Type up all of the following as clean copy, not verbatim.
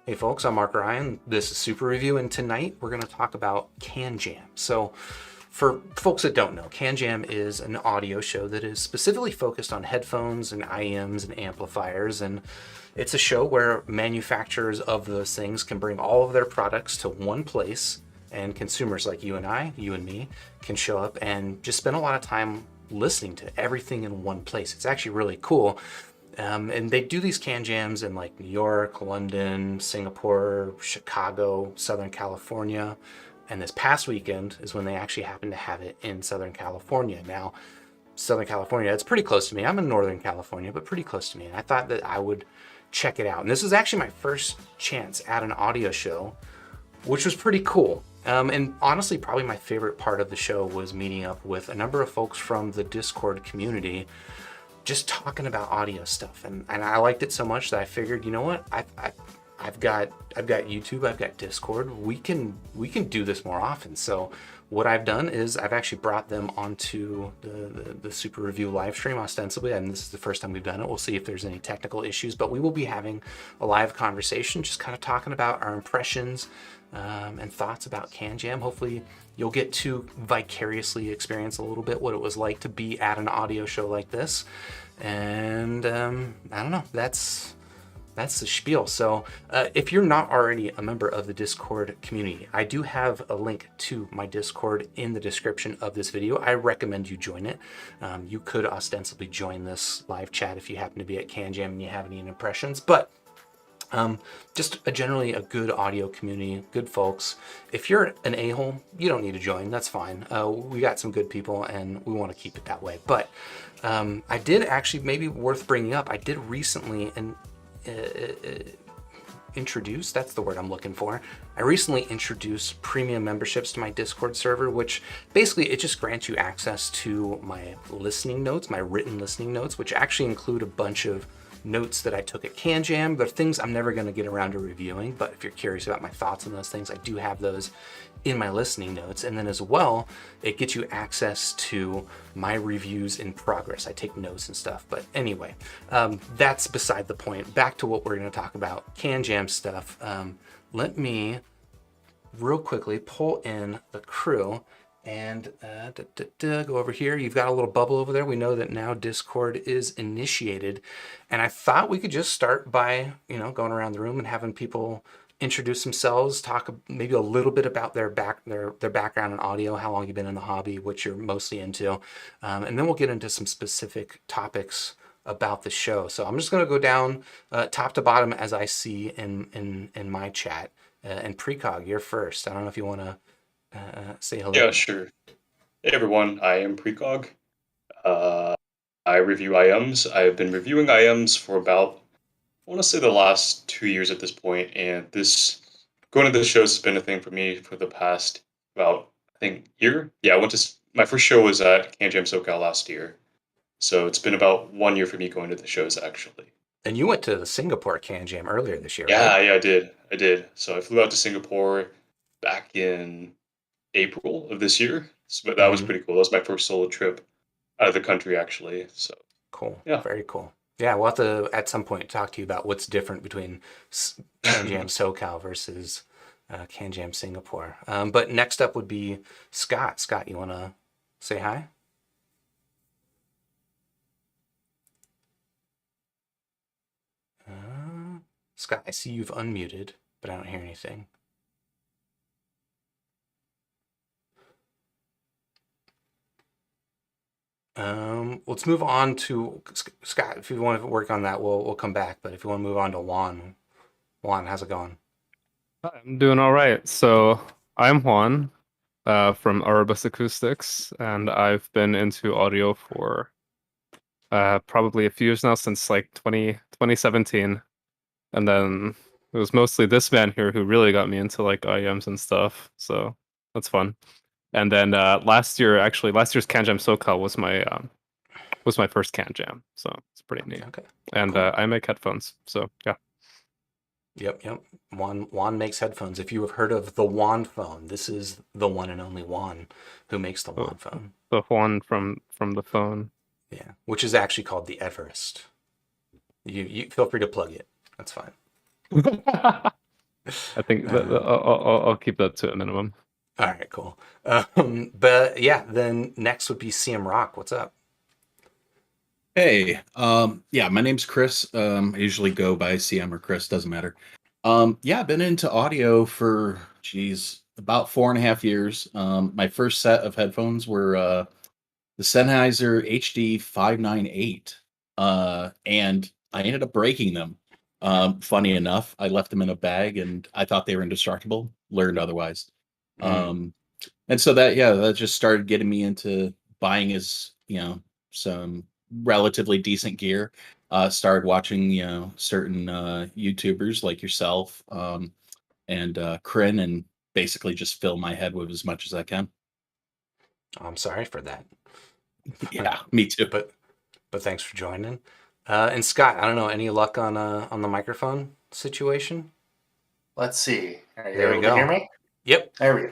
Hey folks, I'm Mark Ryan. This is Super Review, and tonight we're going to talk about CanJam. So, for folks that don't know, CanJam is an audio show that is specifically focused on headphones and IEMs and amplifiers, and it's a show where manufacturers of those things can bring all of their products to one place, and consumers like you and I, you and me, can show up and just spend a lot of time listening to everything in one place. It's actually really cool. And they do these CanJams in like New York, London, Singapore, Chicago, Southern California. And this past weekend is when they actually happened to have it in Southern California. Now, Southern California, it's pretty close to me. I'm in Northern California, but pretty close to me. And I thought that I would check it out. And this was actually my first chance at an audio show, which was pretty cool. And honestly, probably my favorite part of the show was meeting up with a number of folks from the Discord community, just talking about audio stuff, and I liked it so much that I figured, you know what, I've got YouTube, I've got Discord. We can do this more often. So what I've done is I've actually brought them onto the Super Review live stream ostensibly, and this is the first time we've done it. We'll see if there's any technical issues, but we will be having a live conversation, just kind of talking about our impressions and thoughts about CanJam. Hopefully you'll get to vicariously experience a little bit what it was like to be at an audio show like this. And I don't know, that's the spiel. So if you're not already a member of the Discord community, I do have a link to my Discord in the description of this video. I recommend you join it. You could ostensibly join this live chat if you happen to be at CanJam and you have any impressions, but just generally a good audio community, good folks. If you're an a-hole, you don't need to join. That's fine. We got some good people and we want to keep it that way. But I did actually, maybe worth bringing up, I did recently introduce, that's the word I'm looking for. I recently introduced premium memberships to my Discord server, which basically it just grants you access to my listening notes, my written listening notes, which actually include a bunch of notes that I took at CanJam. They're things I'm never going to get around to reviewing, but if you're curious about my thoughts on those things, I do have those in my listening notes. And then as well, it gets you access to my reviews in progress. I take notes and stuff, but anyway, that's beside the point. Back to what we're going to talk about, CanJam stuff. Let me real quickly pull in the crew and go over here. You've got a little bubble over there. We know that now Discord is initiated. And I thought we could just start by, going around the room and having people introduce themselves, talk maybe a little bit about their background in audio, how long you've been in the hobby, what you're mostly into. And then we'll get into some specific topics about the show. So I'm just going to go down top to bottom as I see in my chat. And Precog, you're first. I don't know if you want to say hello. Yeah, sure. Hey everyone, I am Precog. I review IMs. I've been reviewing IMs for about, I want to say the last 2 years at this point, and going to the shows has been a thing for me for the past about, I think, year. Yeah, my first show was at CanJam SoCal last year, so it's been about 1 year for me going to the shows actually. And you went to the Singapore CanJam earlier this year, right? Yeah, I did. I did. So I flew out to Singapore back in April of this year. But that was pretty cool. That was my first solo trip out of the country, actually. So Cool. yeah, Very cool. Yeah, we'll have to at some point talk to you about what's different between CanJam SoCal versus CanJam Singapore. But next up would be Scott. Scott, you want to say hi? Scott, I see you've unmuted, but I don't hear anything. Let's move on to Scott. If you want to work on that, we'll come back. But if you want to move on to Juan, how's it going? I'm doing all right. So I'm Juan from Arabus Acoustics, and I've been into audio for probably a few years now, since like 2017. And then it was mostly this man here who really got me into like IEMs and stuff. So that's fun. And then last year's CanJam SoCal was my first CanJam, so it's pretty neat. Okay. And Cool. I make headphones, so yeah. Yep. Juan makes headphones. If you have heard of the Juan phone, this is the one and only Juan who makes the Juan phone. The Juan from the phone. Yeah, which is actually called the Everest. You feel free to plug it. That's fine. I think I'll keep that to a minimum. All right, cool. But yeah, then next would be CM Rock. What's up? Hey, yeah, my name's Chris. I usually go by CM or Chris, doesn't matter. Yeah, I've been into audio for, geez, about 4.5 years. My first set of headphones were the Sennheiser HD 598, and I ended up breaking them. Funny enough, I left them in a bag, and I thought they were indestructible. Learned otherwise. Um, and so that just started getting me into buying some relatively decent gear. Started watching certain YouTubers like yourself and Kryn, and basically just fill my head with as much as I can. I'm sorry for that. Yeah, me too. But thanks for joining. And Scott, I don't know, any luck on the microphone situation? Let's see. Are you There we able go. to hear me? Yep. There we go.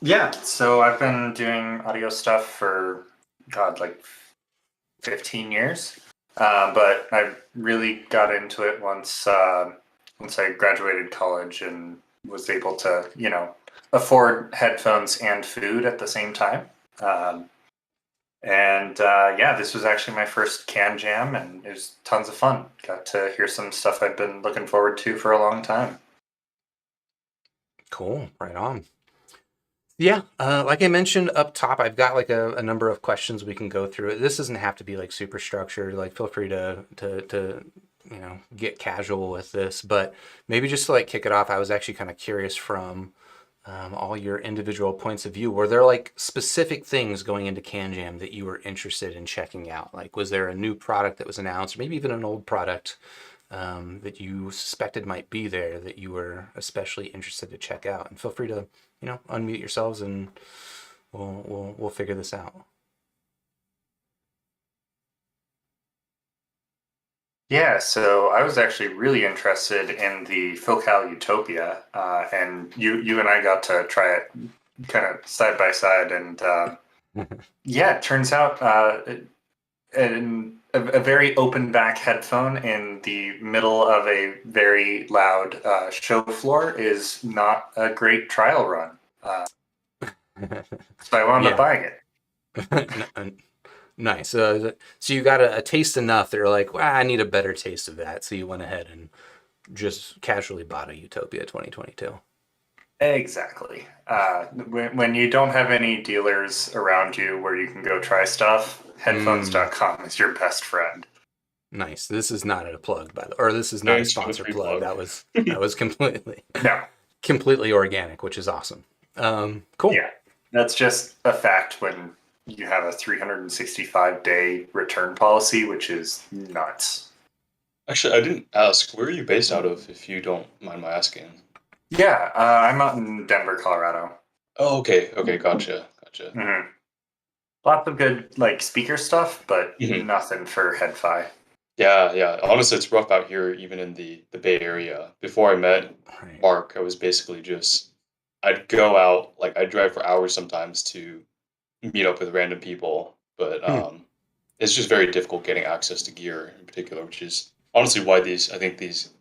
Yeah, so I've been doing audio stuff for, God, like 15 years. But I really got into it once I graduated college and was able to, afford headphones and food at the same time. Yeah, this was actually my first CanJam, and it was tons of fun. Got to hear some stuff I've been looking forward to for a long time. Cool. Right on. Yeah, like I mentioned up top, I've got like a number of questions we can go through. This doesn't have to be like super structured. Like, feel free to get casual with this, but maybe just to like kick it off, I was actually kind of curious from all your individual points of view. Were there like specific things going into CanJam that you were interested in checking out? Like, was there a new product that was announced, or maybe even an old product that you suspected might be there that you were especially interested to check out? And feel free to unmute yourselves, and we'll figure this out. Yeah, so I was actually really interested in the Focal Utopia, and you and I got to try it kind of side by side, and yeah, it turns out a very open back headphone in the middle of a very loud show floor is not a great trial run. So I wound up buying it. Nice. So you got a taste enough that you're like, well, I need a better taste of that. So you went ahead and just casually bought a Utopia 2022. Exactly. When you don't have any dealers around you where you can go try stuff, headphones.com is your best friend. Nice. This is not a plug, or this is not a sponsored plug. That was completely organic, which is awesome. Cool. Yeah, that's just a fact when you have a 365-day return policy, which is nuts. Actually, I didn't ask. Where are you based out of, if you don't mind my asking? Yeah, I'm out in Denver, Colorado. Oh, okay. Gotcha. Mm-hmm. Lots of good speaker stuff, but nothing for HeadPhi. Yeah. Honestly, it's rough out here, even in the Bay Area. Before I met Mark, I was basically I'd go out, I'd drive for hours sometimes to meet up with random people, but it's just very difficult getting access to gear in particular, which is honestly why I think these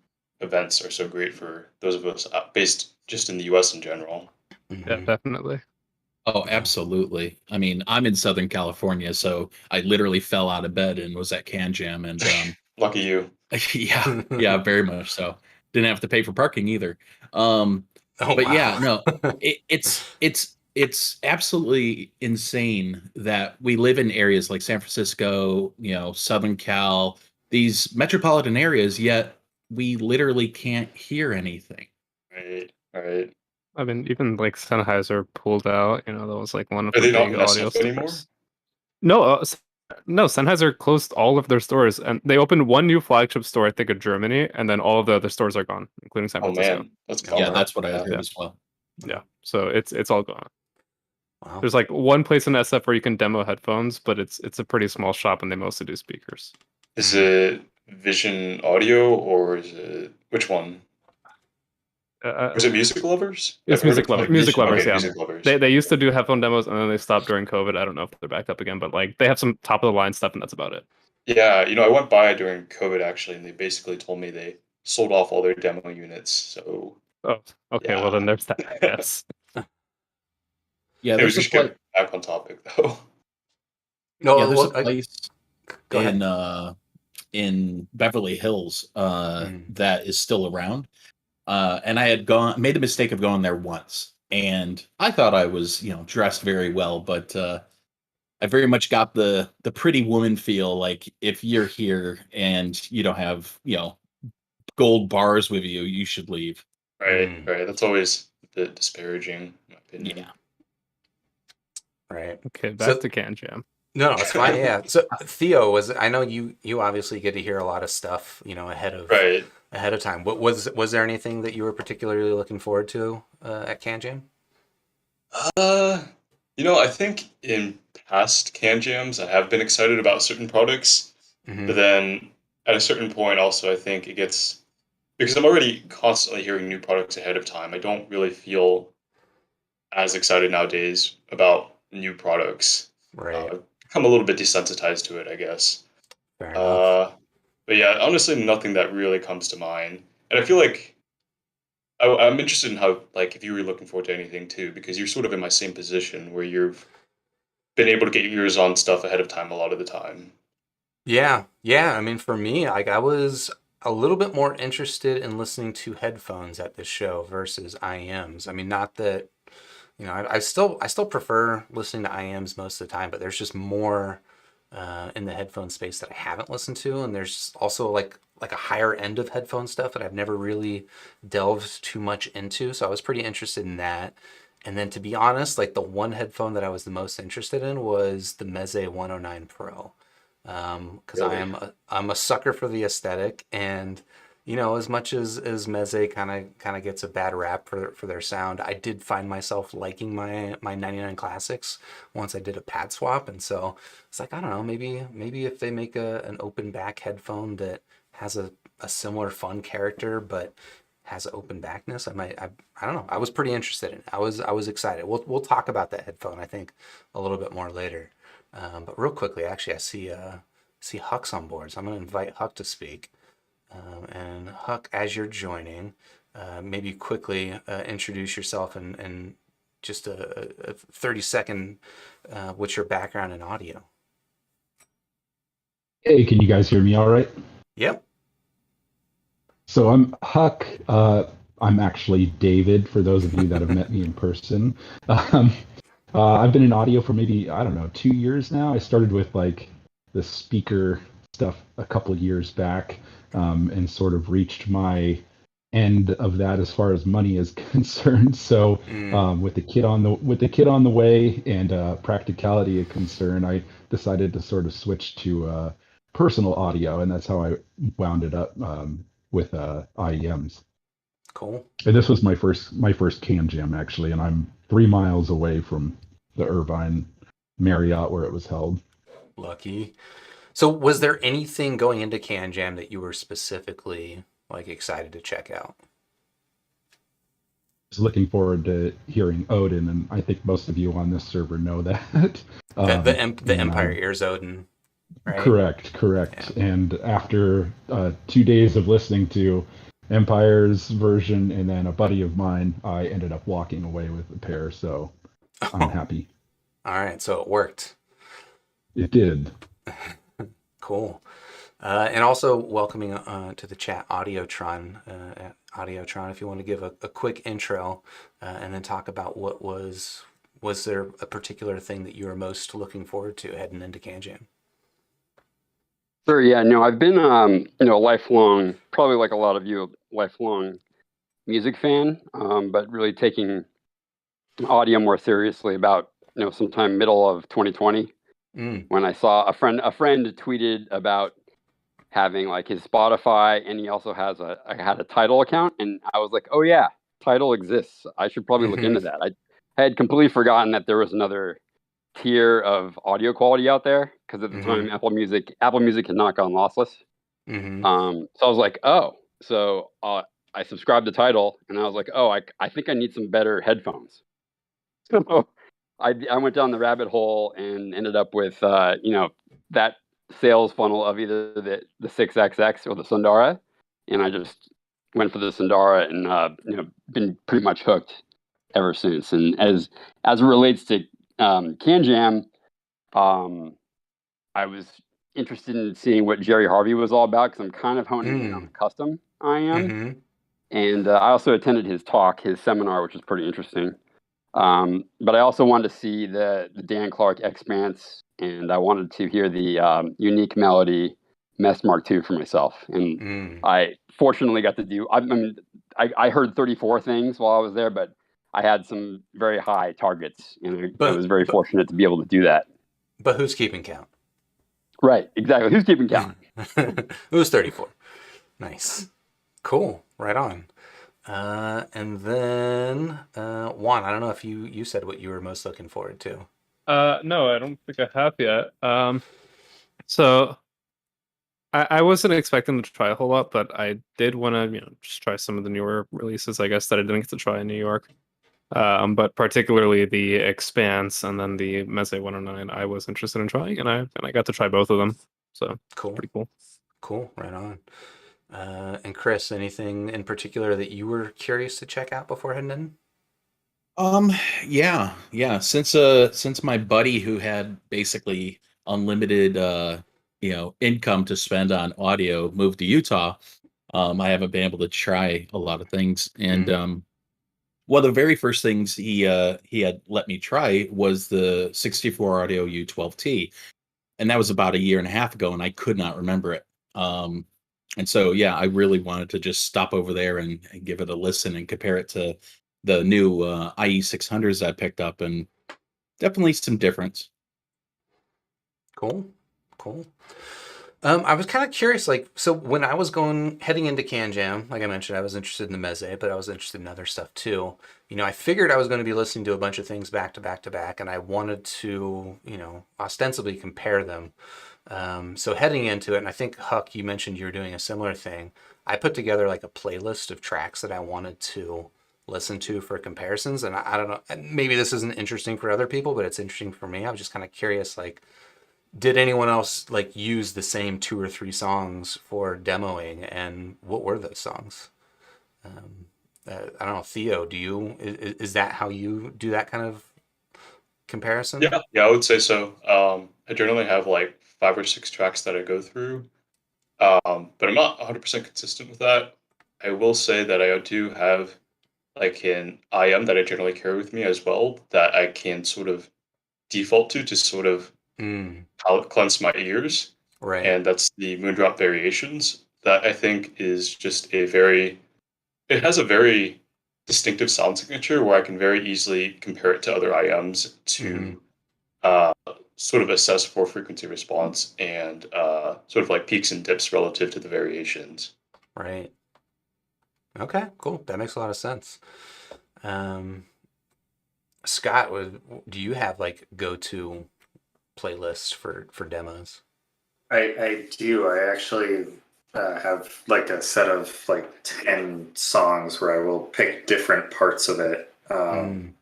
events are so great for those of us based just in the US in general. Yeah, definitely. Oh, absolutely. I mean, I'm in Southern California, so I literally fell out of bed and was at CanJam, and lucky you. yeah, very much so. Didn't have to pay for parking either. Yeah, no, it's absolutely insane that we live in areas like San Francisco, Southern Cal, these metropolitan areas, yet we literally can't hear anything. Right. I mean, even Sennheiser pulled out. That was one of the big audio stores. Anymore? No, Sennheiser closed all of their stores, and they opened one new flagship store, I think, in Germany, and then all of the other stores are gone, including San Francisco. Oh man, that's yeah, that's what I heard as well. Yeah, so it's all gone. Wow. There's one place in SF where you can demo headphones, but it's a pretty small shop, and they mostly do speakers. Is it Vision Audio, or is it which one? Was it Music Lovers? It's Music Lovers. Music Lovers, okay, yeah. Music Lovers. They used to do headphone demos, and then they stopped during COVID. I don't know if they're back up again, but they have some top of the line stuff, and that's about it. Yeah, I went by during COVID actually, and they basically told me they sold off all their demo units. So Oh, okay. Well, then there's that, I guess. Yeah, anyways, there's we a should get place. back on topic though. No, Yeah, there's a well, place go ahead. in Beverly Hills Mm. that is still around. And I had made the mistake of going there once, and I thought I was, dressed very well, but I very much got the pretty woman feel. Like if you're here and you don't have, gold bars with you, you should leave. Right. That's always a bit disparaging, in my opinion. Yeah. Right. Okay, back So- to CanJam. No, it's fine. Yeah. So Theo, I know you obviously get to hear a lot of stuff, ahead of time. What was there anything that you were particularly looking forward to at CanJam? I think in past CanJams I have been excited about certain products, Mm-hmm. but then at a certain point also I think it gets, because I'm already constantly hearing new products ahead of time, I don't really feel as excited nowadays about new products. Right. I've become a little bit desensitized to it, I guess. Fair enough. But yeah, honestly, nothing that really comes to mind. And I feel like I'm interested in how, like, if you were looking forward to anything too, because you're sort of in my same position where you've been able to get your ears on stuff ahead of time a lot of the time. Yeah. I mean, for me, like I was a little bit more interested in listening to headphones at this show versus IMs. I mean, not that, I still prefer listening to IMs most of the time, but there's just more in the headphone space that I haven't listened to, and there's also like a higher end of headphone stuff that I've never really delved too much into. So I was pretty interested in that. And then to be honest, like the one headphone that I was the most interested in was the Meze 109 Pro. Because Really? I'm a sucker for the aesthetic, and as much as Meze kind of gets a bad rap for their sound, I did find myself liking my 99 Classics once I did a pad swap, and so it's like, I don't know, maybe if they make an open back headphone that has a similar fun character but has open backness, I don't know. I was pretty interested in it. I was excited. We'll talk about that headphone, I think, a little bit more later. But real quickly, actually, I see Huck's on board, so I'm going to invite Huck to speak. And Huck, as you're joining, maybe quickly introduce yourself and just a 30-second, what's your background in audio? Hey, can you guys hear me all right? Yep. So I'm Huck. I'm actually David, for those of you that have met me in person. Um, I've been in audio for maybe, I don't know, 2 years now. I started with like the speaker stuff a couple years back, and sort of reached my end of that as far as money is concerned. So with the kid on the way and practicality of concern, I decided to sort of switch to personal audio, and that's how I wound it up with IEMs. Cool. And this was my first CanJam actually, and I'm 3 miles away from the Irvine Marriott where it was held. Lucky. So was there anything going into CanJam that you were specifically like excited to check out? I was looking forward to hearing Odin, and I think most of you on this server know that. The And Empire Ears Odin, right? Correct. Yeah. And after 2 days of listening to Empire's version and then a buddy of mine, I ended up walking away with a pair, so I'm happy. All right, so it worked. It did. Cool. And also welcoming to the chat Audiotron. Audiotron, if you want to give a quick intro and then talk about what was there a particular thing that you were most looking forward to heading into CanJam? Sure. Yeah. No, I've been, lifelong, probably like a lot of you, lifelong music fan, but really taking audio more seriously about, sometime middle of 2020 when I saw a friend tweeted about having like his Spotify, and he also had a Tidal account, and I was like, oh yeah, Tidal exists. I should probably look into that. I had completely forgotten that there was another tier of audio quality out there, because at the time Apple Music had not gone lossless. So I was like, oh, so I subscribed to Tidal, and I was like, oh, I think I need some better headphones. So I went down the rabbit hole and ended up with that sales funnel of either the 6XX or the Sundara, and I just went for the Sundara, and been pretty much hooked ever since. And as it relates to CanJam, I was interested in seeing what Jerry Harvey was all about because I'm kind of honing in on the custom IM. Mm-hmm. And I also attended his seminar, which was pretty interesting. But I also wanted to see the Dan Clark Expanse, and I wanted to hear the unique melody Mess Mark II for myself. And I fortunately got to do. I heard 34 things while I was there, but I had some very high targets, and I was very fortunate to be able to do that. But who's keeping count? Right, exactly. Who's keeping count? It was 34. Nice. Cool. Right on. And then Juan, I don't know if you said what you were most looking forward to. No, I don't think I have yet. So I wasn't expecting to try a whole lot, but I did want to, just try some of the newer releases, I guess, that I didn't get to try in New York. But particularly the Expanse and then the Meze 109, I was interested in trying, and I got to try both of them. So cool. Pretty cool. Cool. Right on. And Chris, anything in particular that you were curious to check out before heading in? Yeah. Since my buddy who had basically unlimited income to spend on audio moved to Utah, I haven't been able to try a lot of things. And one of the very first things he had let me try was the 64 Audio U12T. And that was about a year and a half ago, and I could not remember it. And so, yeah, I really wanted to just stop over there and give it a listen and compare it to the new IE600s I picked up, and definitely some difference. Cool. I was kind of curious, so when I was heading into CanJam, like I mentioned, I was interested in the Meze, but I was interested in other stuff too. I figured I was going to be listening to a bunch of things back to back to back, and I wanted to, ostensibly compare them. So heading into it, and I think, Huck, you mentioned you were doing a similar thing. I put together like a playlist of tracks that I wanted to listen to for comparisons. And I don't know, maybe this isn't interesting for other people, but it's interesting for me. I was just kind of curious, did anyone else use the same 2 or 3 songs for demoing, and what were those songs? I don't know, Theo, is that how you do that kind of comparison? Yeah, I would say so. I generally have 5 or 6 tracks that I go through, but I'm not 100% consistent with that. I will say that I do have an IM that I generally carry with me as well, that I can sort of default to sort of palate cleanse my ears. Right. And that's the Moondrop Variations. That I think is just it has a very distinctive sound signature where I can very easily compare it to other IMs to sort of assess for frequency response and sort of peaks and dips relative to the variations. Right. Okay, cool. That makes a lot of sense. Scott, do you have go-to playlists for demos? I do. I actually have a set of 10 songs where I will pick different parts of it and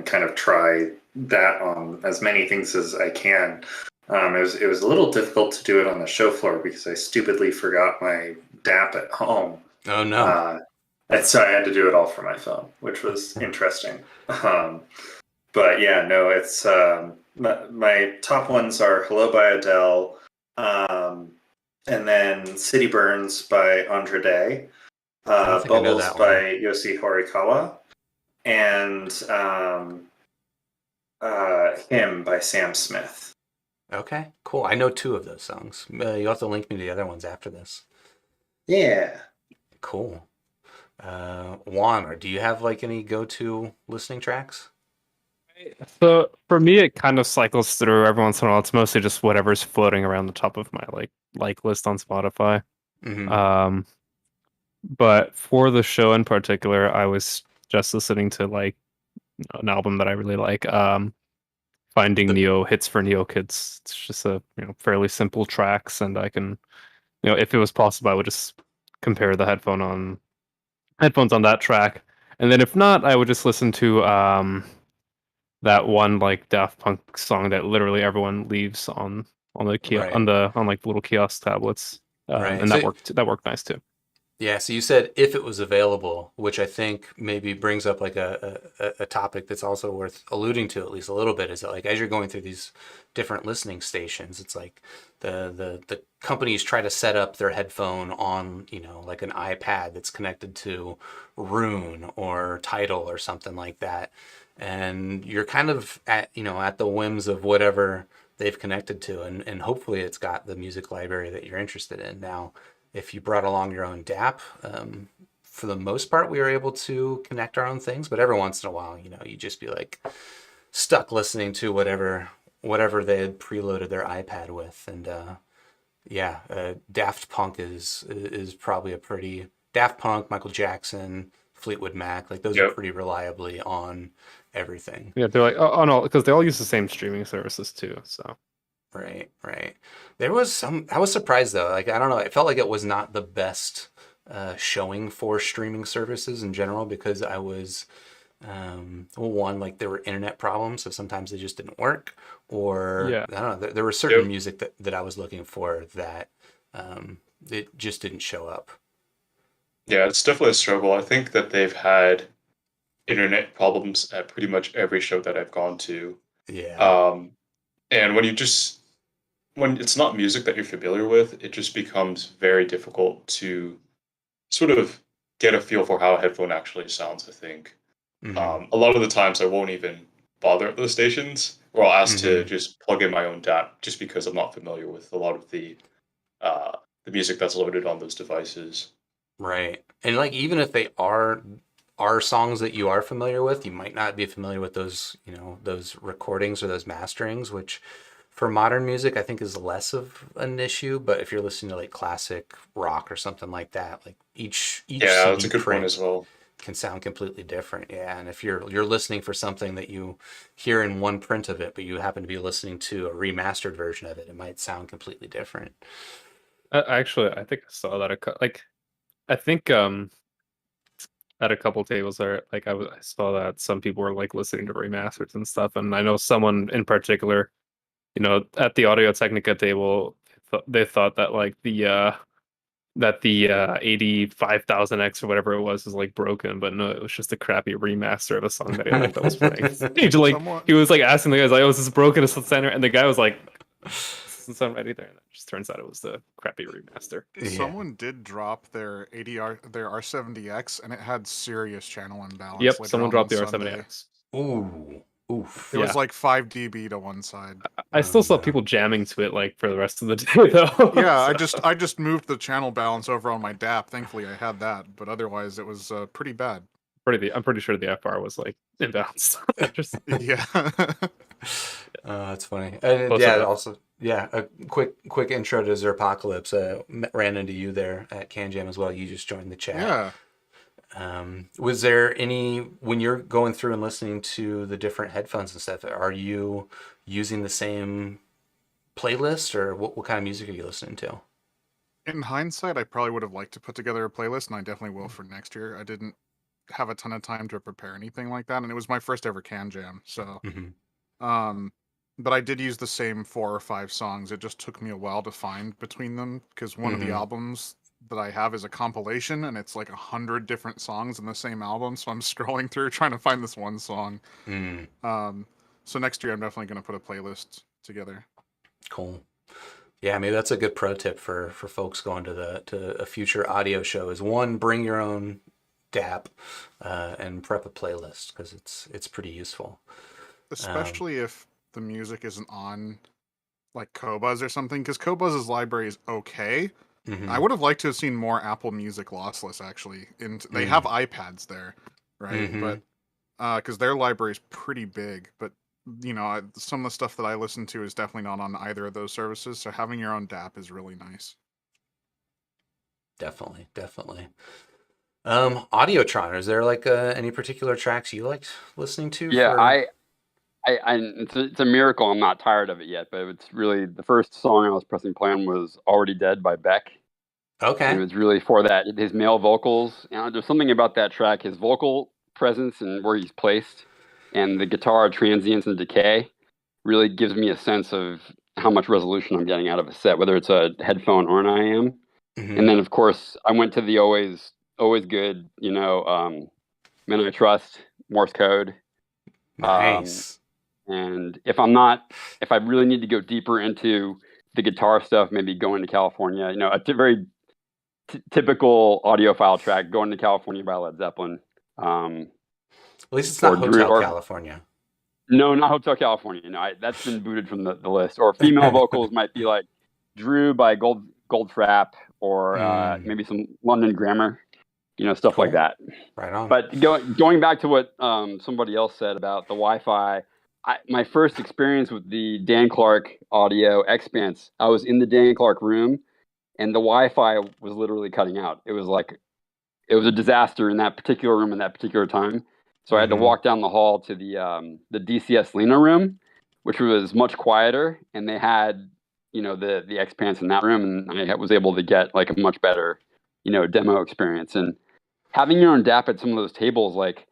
kind of try that on as many things as I can. It was a little difficult to do it on the show floor because I stupidly forgot my DAP at home. Oh no. And so I had to do it all from my phone, which was interesting. But yeah, no, it's my top ones are Hello by Adele, and then City Burns by Andre Day, Bubbles by Yoshi Horikawa, and Him by Sam Smith. Okay, cool. I know 2 of those songs. You'll have to link me to the other ones after this. Yeah. Cool. Juan, or do you have any go-to listening tracks? So for me, it kind of cycles through every once in a while. It's mostly just whatever's floating around the top of my like list on Spotify. But for the show in particular, I was just listening to an album that I really like. Finding Neo Hits for Neo Kids. It's just a fairly simple tracks, and I can if it was possible, I would just compare the headphones on that track, and then if not, I would just listen to that one Daft Punk song that literally everyone leaves on the kiosk, on the little kiosk tablets, and that worked nice too. Yeah, so you said if it was available, which I think maybe brings up like a topic that's also worth alluding to at least a little bit, is that like as you're going through these different listening stations, it's like the companies try to set up their headphone on, like an iPad that's connected to Rune or Tidal or something like that. And you're kind of at the whims of whatever they've connected to, and hopefully it's got the music library that you're interested in. Now, if you brought along your own DAP, for the most part, we were able to connect our own things. But every once in a while, you just be like stuck listening to whatever they had preloaded their iPad with. And Daft Punk is probably a pretty Daft Punk, Michael Jackson, Fleetwood Mac, like those are Yep. pretty reliably on everything. Yeah, they're like oh no, because they all use the same streaming services too. So Right. I was surprised though. Like, I don't know. It felt like it was not the best showing for streaming services in general because I was, one, like there were internet problems. So sometimes they just didn't work. Or, yeah, I don't know. There was certain Yep. music that I was looking for that it just didn't show up. Yeah, it's definitely a struggle. I think that they've had internet problems at pretty much every show that I've gone to. Yeah. And when it's not music that you're familiar with, it just becomes very difficult to sort of get a feel for how a headphone actually sounds, I think. Mhm. A lot of the times I won't even bother at those stations, or I'll ask to Mhm. just plug in my own DAP just because I'm not familiar with a lot of the music that's loaded on those devices. Right. And like even if they are songs that you are familiar with, you might not be familiar with those, those recordings or those masterings, which for modern music I think is less of an issue, but if you're listening to like classic rock or something like that, like each Yeah, that's CD a good point print as well. can sound completely different. Yeah, and if you're listening for something that you hear in one print of it, but you happen to be listening to a remastered version of it, it might sound completely different. actually, I think I saw that I think at a couple tables there, like I saw that some people were like listening to remasters and stuff, and I know someone in particular, at the Audio Technica table, they thought that like the 85,000X or whatever it was like broken, but no, it was just a crappy remaster of a song that he liked that was playing. He was like asking the guys like, "Oh, is this broken?" Center, and the guy was like, "This doesn't sound right either." And it just turns out it was the crappy remaster. Yeah. Someone did drop their their R70X, and it had serious channel imbalance. Yep, later someone on dropped the Sunday. R70X. Ooh. Oof. It was Yeah. like 5 dB to one side. I still saw no. people jamming to it like for the rest of the day though. Yeah, So, I just moved the channel balance over on my DAP. Thankfully, I had that, but otherwise, it was pretty bad. I'm pretty sure the FR was like imbalanced. Just Yeah. That's funny. And Close yeah, enough. also, yeah, a quick intro to Zerpocalypse. Ran into you there at CanJam as well. You just joined the chat. Yeah. Was there any, when you're going through and listening to the different headphones and stuff, are you using the same playlist or what kind of music are you listening to? In hindsight, I probably would have liked to put together a playlist, and I definitely will for next year. I didn't have a ton of time to prepare anything like that, and it was my first ever CanJam, so Mm-hmm. but I did use the same 4 or 5 songs. It just took me a while to find between them because one of the Mhm. albums that I have is a compilation, and it's like 100 different songs in the same album. So I'm scrolling through trying to find this one song. Mm, So next year I'm definitely going to put a playlist together. cool. Yeah, maybe that's a good pro tip for folks going to a future audio show is one, bring your own DAP and prep a playlist because it's pretty useful. Especially if the music isn't on like Qobuz or something, because Qobuzz's library is okay. Mhm. I would have liked to have seen more Apple Music lossless actually. They have iPads there, right? Mhm. But because their library is pretty big, but some of the stuff that I listen to is definitely not on either of those services. So having your own DAP is really nice. Definitely. Audiotron, is there like any particular tracks you liked listening to? Yeah, for... it's a miracle I'm not tired of it yet, but it's really the first song I was pressing play on was Already Dead by Beck. Okay. And it was really for that, his male vocals. There's something about that track, his vocal presence and where he's placed, and the guitar transients and decay really gives me a sense of how much resolution I'm getting out of a set, whether it's a headphone or an IM. And then, of course, I went to the always good, Men I Trust, Morse code. Nice. And if I really need to go deeper into the guitar stuff, maybe going to California, a very typical audiophile track, Going to California by Led Zeppelin. At least it's not Hotel California. No, not Hotel California. No, that's been booted from the list. Or female vocals might be like Drew by Goldfrapp, or maybe some London Grammar, stuff like that. Right on. But going back to what somebody else said about the Wi-Fi, my first experience with the Dan Clark Audio Expanse, I was in the Dan Clark room, and the Wi-Fi was literally cutting out. It was a disaster in that particular room at that particular time. So I had to walk down the hall to the DCS Lena room, which was much quieter, and they had the Expanse in that room, and I was able to get like a much better demo experience. And having your own DAP at some of those tables, like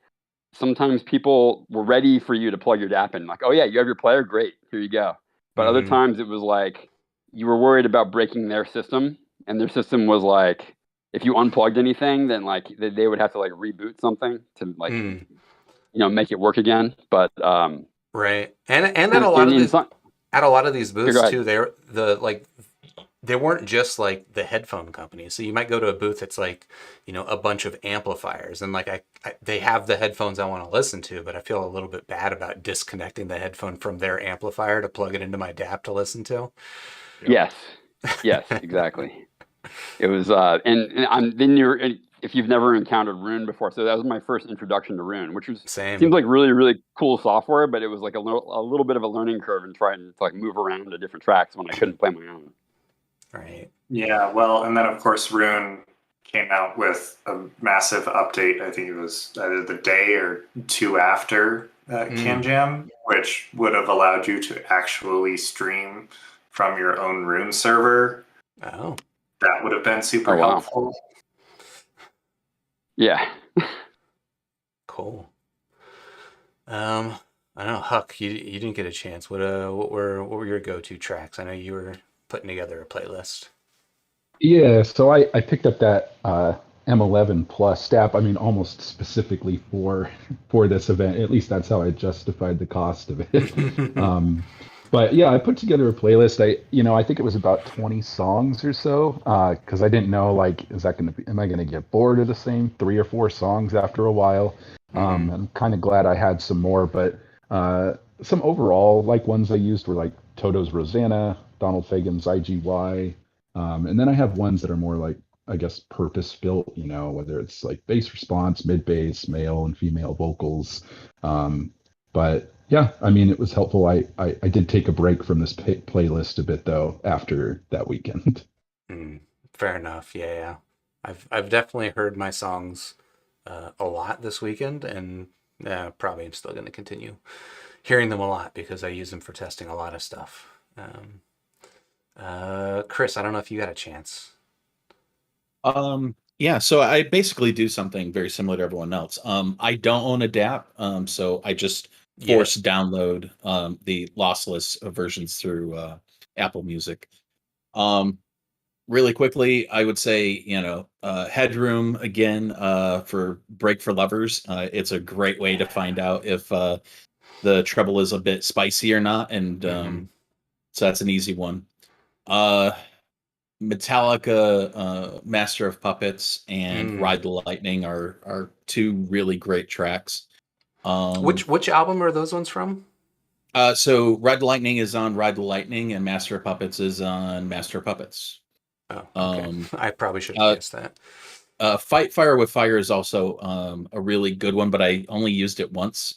sometimes people were ready for you to plug your DAP in, like, oh yeah, you have your player, great, here you go. But other times it was like you were worried about breaking their system, and their system was like, if you unplugged anything, then like they would have to like reboot something to like make it work again. But right, and at a lot of these booths too, they weren't just like the headphone companies. So you might go to a booth that's like a bunch of amplifiers, and like they have the headphones I want to listen to, but I feel a little bit bad about disconnecting the headphone from their amplifier to plug it into my DAP to listen to. Yes, exactly. It was, if you've never encountered Roon before, so that was my first introduction to Roon, which seems like really, really cool software, but it was like a little bit of a learning curve in trying to like move around to different tracks when I couldn't play my own. Right. Yeah. Well, and then of course Roon came out with a massive update. I think it was either the day or two after CanJam, which would have allowed you to actually stream from your own Roon server. Oh. That would have been super helpful. Yeah. Cool. I don't know, Huck, you didn't get a chance. What were your go-to tracks? I know you were putting together a playlist. Yeah, so I picked up that M11 Plus DAP. I mean, almost specifically for this event. At least that's how I justified the cost of it. But yeah, I put together a playlist. I think it was about 20 songs or so, because I didn't know, like, am I gonna get bored of the same 3 or 4 songs after a while? I'm kind of glad I had some more, but some overall like ones I used were like Toto's Rosanna, Donald Fagen's IGY, and then I have ones that are more like, I guess, purpose built. Whether it's like bass response, mid bass, male and female vocals. But yeah, I mean, it was helpful. I did take a break from this playlist a bit though after that weekend. Fair enough. Yeah. I've definitely heard my songs a lot this weekend, and probably I'm still going to continue hearing them a lot because I use them for testing a lot of stuff. Chris, I don't know if you got a chance. Yeah, so I basically do something very similar to everyone else. I don't own a DAP, so I just force download the lossless versions through Apple Music. Really quickly, I would say, Headroom again for Break for Lovers. It's a great way to find out if the treble is a bit spicy or not, and so that's an easy one. Metallica, Master of Puppets, and Ride the Lightning are 2 really great tracks. Which album are those ones from? So Ride the Lightning is on Ride the Lightning, and Master of Puppets is on Master of Puppets. Oh, okay. I probably should have guessed that. Fight Fire with Fire is also a really good one, but I only used it once.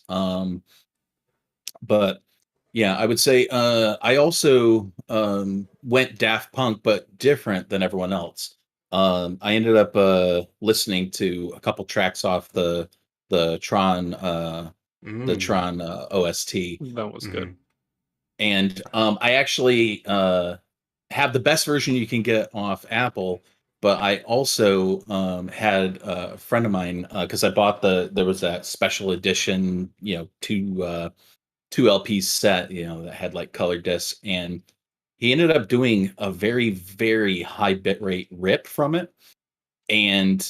But yeah, I would say I also went Daft Punk, but different than everyone else. I ended up listening to a couple tracks off the Tron OST. That was good. And I actually have the best version you can get off Apple, but I also had a friend of mine, because I bought there was that special edition, 2 LP set, that had like color discs, and he ended up doing a very, very high bitrate rip from it. And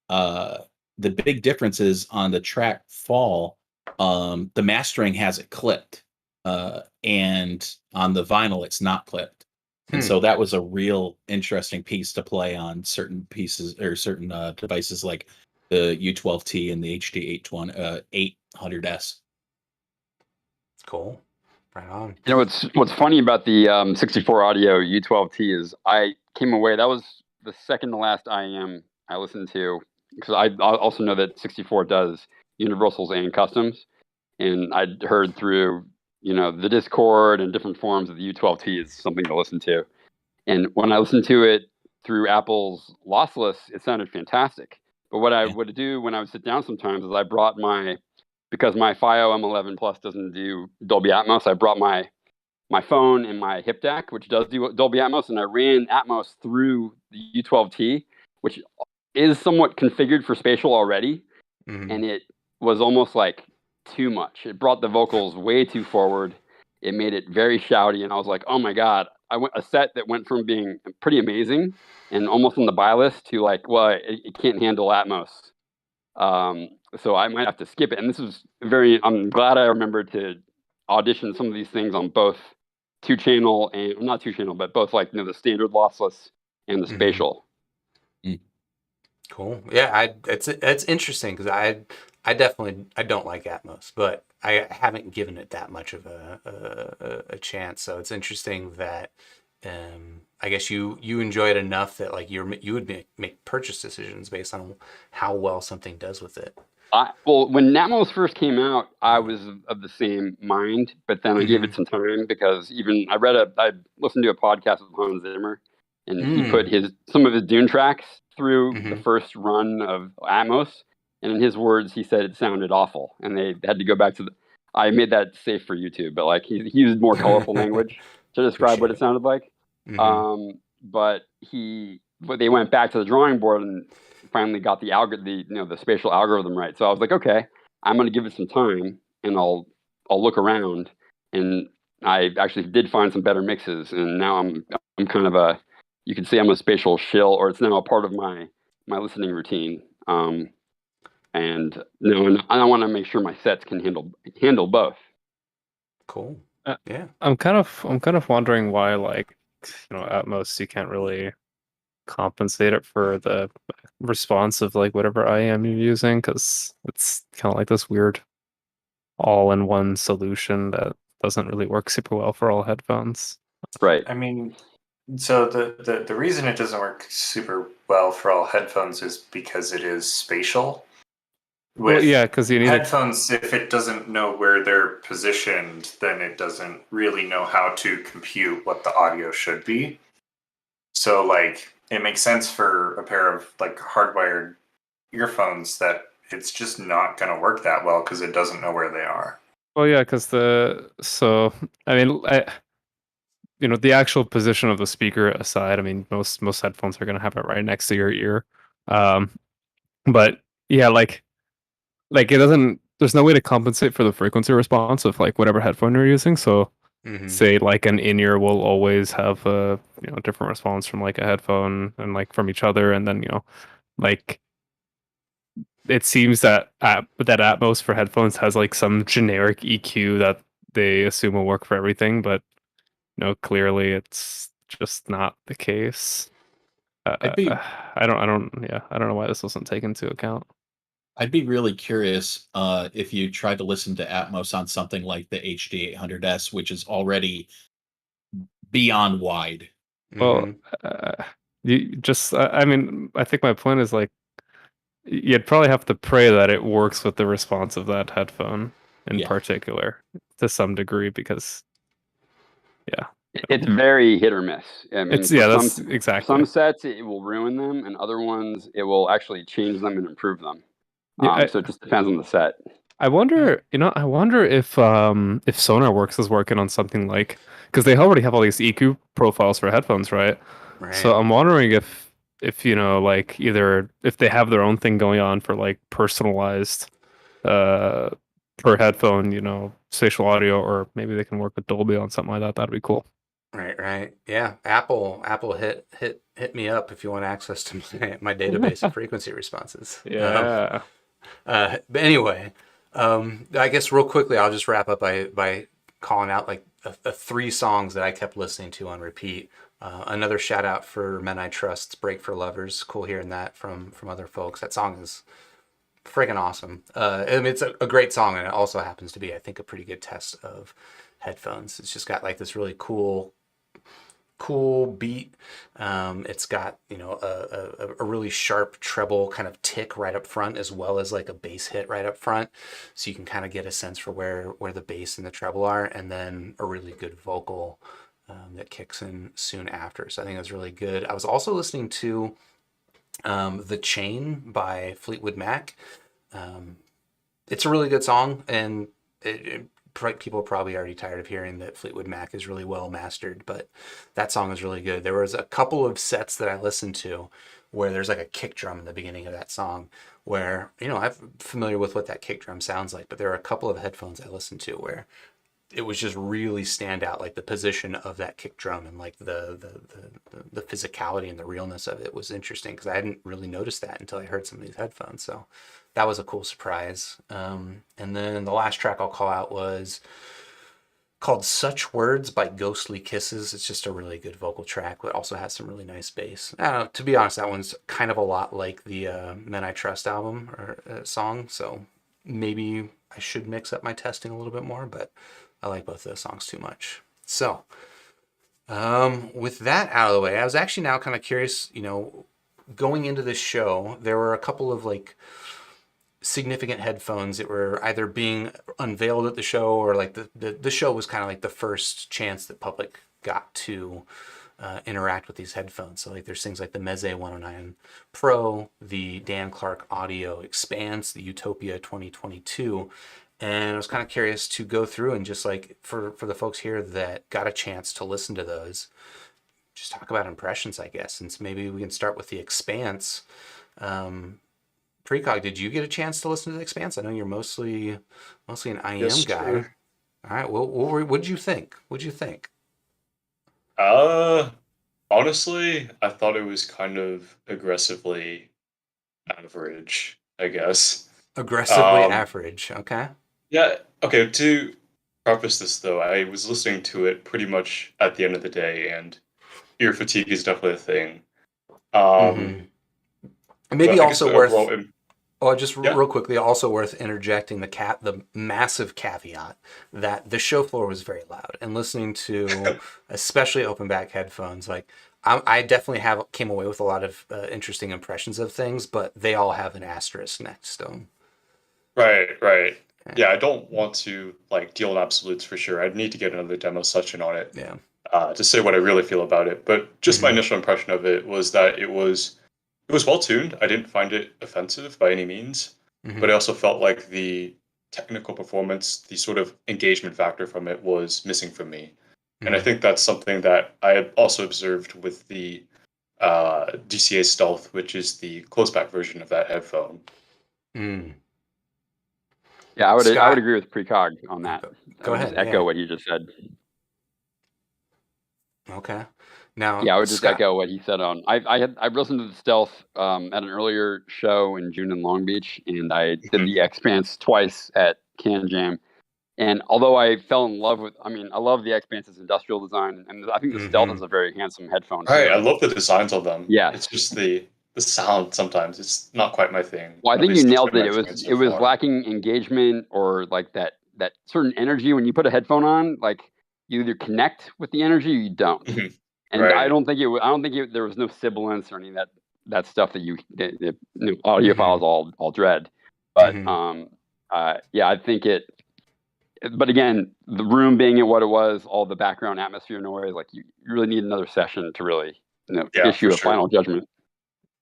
the big difference is on the track Fall, the mastering has it clipped. And on the vinyl, it's not clipped. And so that was a real interesting piece to play on certain pieces or certain devices like the U12T and the HD 800S. Cool. Right on. You know what's funny about the 64 audio U12T is I came away. That was the second to last IEM I listened to, because I also know that 64 does universals and customs, and I'd heard through the Discord and different forums of the U12T is something to listen to. And when I listened to it through Apple's lossless, it sounded fantastic. But what I would do when I would sit down sometimes is I brought because my FiO M11 Plus doesn't do Dolby Atmos, I brought my phone and my hip DAC, which does do Dolby Atmos, and I ran Atmos through the U12T, which is somewhat configured for Spatial already, and it was almost like too much. It brought the vocals way too forward. It made it very shouty, and I was like, oh my God. I went a set that went from being pretty amazing and almost on the buy list to like, well, it can't handle Atmos. So I might have to skip it. And this was I'm glad I remembered to audition some of these things on both two-channel and not two-channel, but both like the standard lossless and the Spatial. Cool. Yeah, it's interesting because I definitely don't like Atmos, but I haven't given it that much of a chance. So it's interesting that I guess you enjoy it enough that like you would make purchase decisions based on how well something does with it. Well, when Atmos first came out, I was of the same mind, but then I gave it some time because I listened to a podcast with Hans Zimmer, and he put some of his Dune tracks through the first run of Atmos. And in his words, he said it sounded awful, and they had to go back to I made that safe for YouTube, but like he used more colorful language to describe what it sounded like. But they went back to the drawing board and finally got the spatial algorithm right. So I was like, okay, I'm going to give it some time, and I'll look around. And I actually did find some better mixes, and now I'm kind of you could say I'm a Spatial shill, or it's now a part of my listening routine. And I want to make sure my sets can handle both. Cool. Yeah. I'm kind of wondering why, like, Atmos, you can't really compensate it for the response of like whatever IM you're using, because it's kind of like this weird all-in-one solution that doesn't really work super well for all headphones. Right. I mean, so the reason it doesn't work super well for all headphones is because it is Spatial. Well, yeah, because you need headphones, if it doesn't know where they're positioned, then it doesn't really know how to compute what the audio should be. So, like, it makes sense for a pair of like hardwired earphones that it's just not going to work that well because it doesn't know where they are. Well, yeah, because the actual position of the speaker aside, I mean, most headphones are going to have it right next to your ear. But yeah, like it doesn't. There's no way to compensate for the frequency response of like whatever headphone you're using. So, say like an in-ear will always have a different response from like a headphone and like from each other, and then like it seems that Atmos for headphones has like some generic EQ that they assume will work for everything, but clearly it's just not the case. I don't know why this wasn't taken into account. I'd be really curious if you tried to listen to Atmos on something like the HD 800S, which is already beyond wide. Well, I think my point is like you'd probably have to pray that it works with the response of that headphone in particular to some degree, because it's very hit or miss. I mean, that's exactly. Some sets it will ruin them, and other ones it will actually change them and improve them. So it just depends on the set. I wonder if SonarWorks is working on something like, because they already have all these EQ profiles for headphones, right? So I'm wondering if like either if they have their own thing going on for like personalized per headphone, spatial audio, or maybe they can work with Dolby on something like that. That'd be cool. Right. Yeah. Apple hit me up if you want access to my database of frequency responses. Yeah. But anyway, I guess real quickly, I'll just wrap up by calling out like a three songs that I kept listening to on repeat. Another shout out for Men I Trust's "Break for Lovers." Cool hearing that from other folks. That song is friggin' awesome. I mean, it's a great song, and it also happens to be, I think, a pretty good test of headphones. It's just got like this really cool beat. It's got, you know, a really sharp treble kind of tick right up front, as well as like a bass hit right up front, so you can kind of get a sense for where the bass and the treble are, and then a really good vocal that kicks in soon after. So I think that's really good. I was also listening to The Chain by Fleetwood Mac. It's a really good song, and people are probably already tired of hearing that Fleetwood Mac is really well mastered, but that song is really good. There was a couple of sets that I listened to where there's like a kick drum in the beginning of that song where, you know, I'm familiar with what that kick drum sounds like, but there are a couple of headphones I listened to where it was just really stand out, like the position of that kick drum and like the physicality and the realness of it was interesting, because I hadn't really noticed that until I heard some of these headphones. So that was a cool surprise. And then the last track I'll call out was called Such Words by Ghostly Kisses. It's just a really good vocal track, but also has some really nice bass. I don't know, to be honest, that one's kind of a lot like the Men I Trust album or song, so maybe I should mix up my testing a little bit more, but I like both those songs too much. So with that out of the way, I was actually now kind of curious, you know, going into this show, there were a couple of like significant headphones that were either being unveiled at the show, or like the show was kind of like the first chance that public got to interact with these headphones. So like there's things like the Meze 109 Pro, the Dan Clark Audio Expanse, the Utopia 2022. And I was kind of curious to go through and just like for the folks here that got a chance to listen to those, just talk about impressions, I guess. Since maybe we can start with the Expanse. Precog, did you get a chance to listen to the Expanse? I know you're mostly an IM Yes, guy. sir. All right. Well, what did you think? What'd you think? Honestly, I thought it was kind of aggressively average, I guess. Aggressively Um, average. Okay. yeah, okay, to preface this though, I was listening to it pretty much at the end of the day, and ear fatigue is definitely a thing. Mm-hmm. Maybe But I guess also my worth. overall, Oh, just yeah, real quickly, also worth interjecting the massive caveat that the show floor was very loud, and listening to especially open back headphones, like I definitely came away with a lot of interesting impressions of things, but they all have an asterisk next to them. right. Yeah. Yeah, I don't want to like deal in absolutes for sure. I'd need to get another demo session on it Yeah. to say what I really feel about it. But just my Mhm. initial impression of it was that it was well tuned. I didn't find it offensive by any means, but Mhm. I also felt like the technical performance, the sort of engagement factor from it was missing from me. And I Mhm. think that's something that I had also observed with the DCA Stealth, which is the close back version of that headphone. Mm. Yeah, I would Scott, agree with Precog on that. I go would just ahead. echo Yeah. what he just said. Okay. Now, Yeah, I would just Scott. echo what he said on. I've listened to the Stealth at an earlier show in June in Long Beach, and I did Mhm. the Expanse twice at CanJam. And although I fell in love with, I mean, I love the Expanse's industrial design, and I think the Stealth is Mhm. a very handsome headphone Right, too. I love the designs of them. Yeah. It's just the sound sometimes it's not quite my thing. Well, I At think you least that's nailed been it. my It was experience it so was far. lacking engagement or like that certain energy when you put a headphone on. Like you either connect with the energy or you don't. Mhm. And I Right. don't think there was no sibilance or any of that stuff that the audiophiles Mhm. all dread. But Mhm. yeah, I think it. But again, the room being at what it was, all the background atmosphere noise, like you really need another session to really Yeah, for issue a sure. final judgment.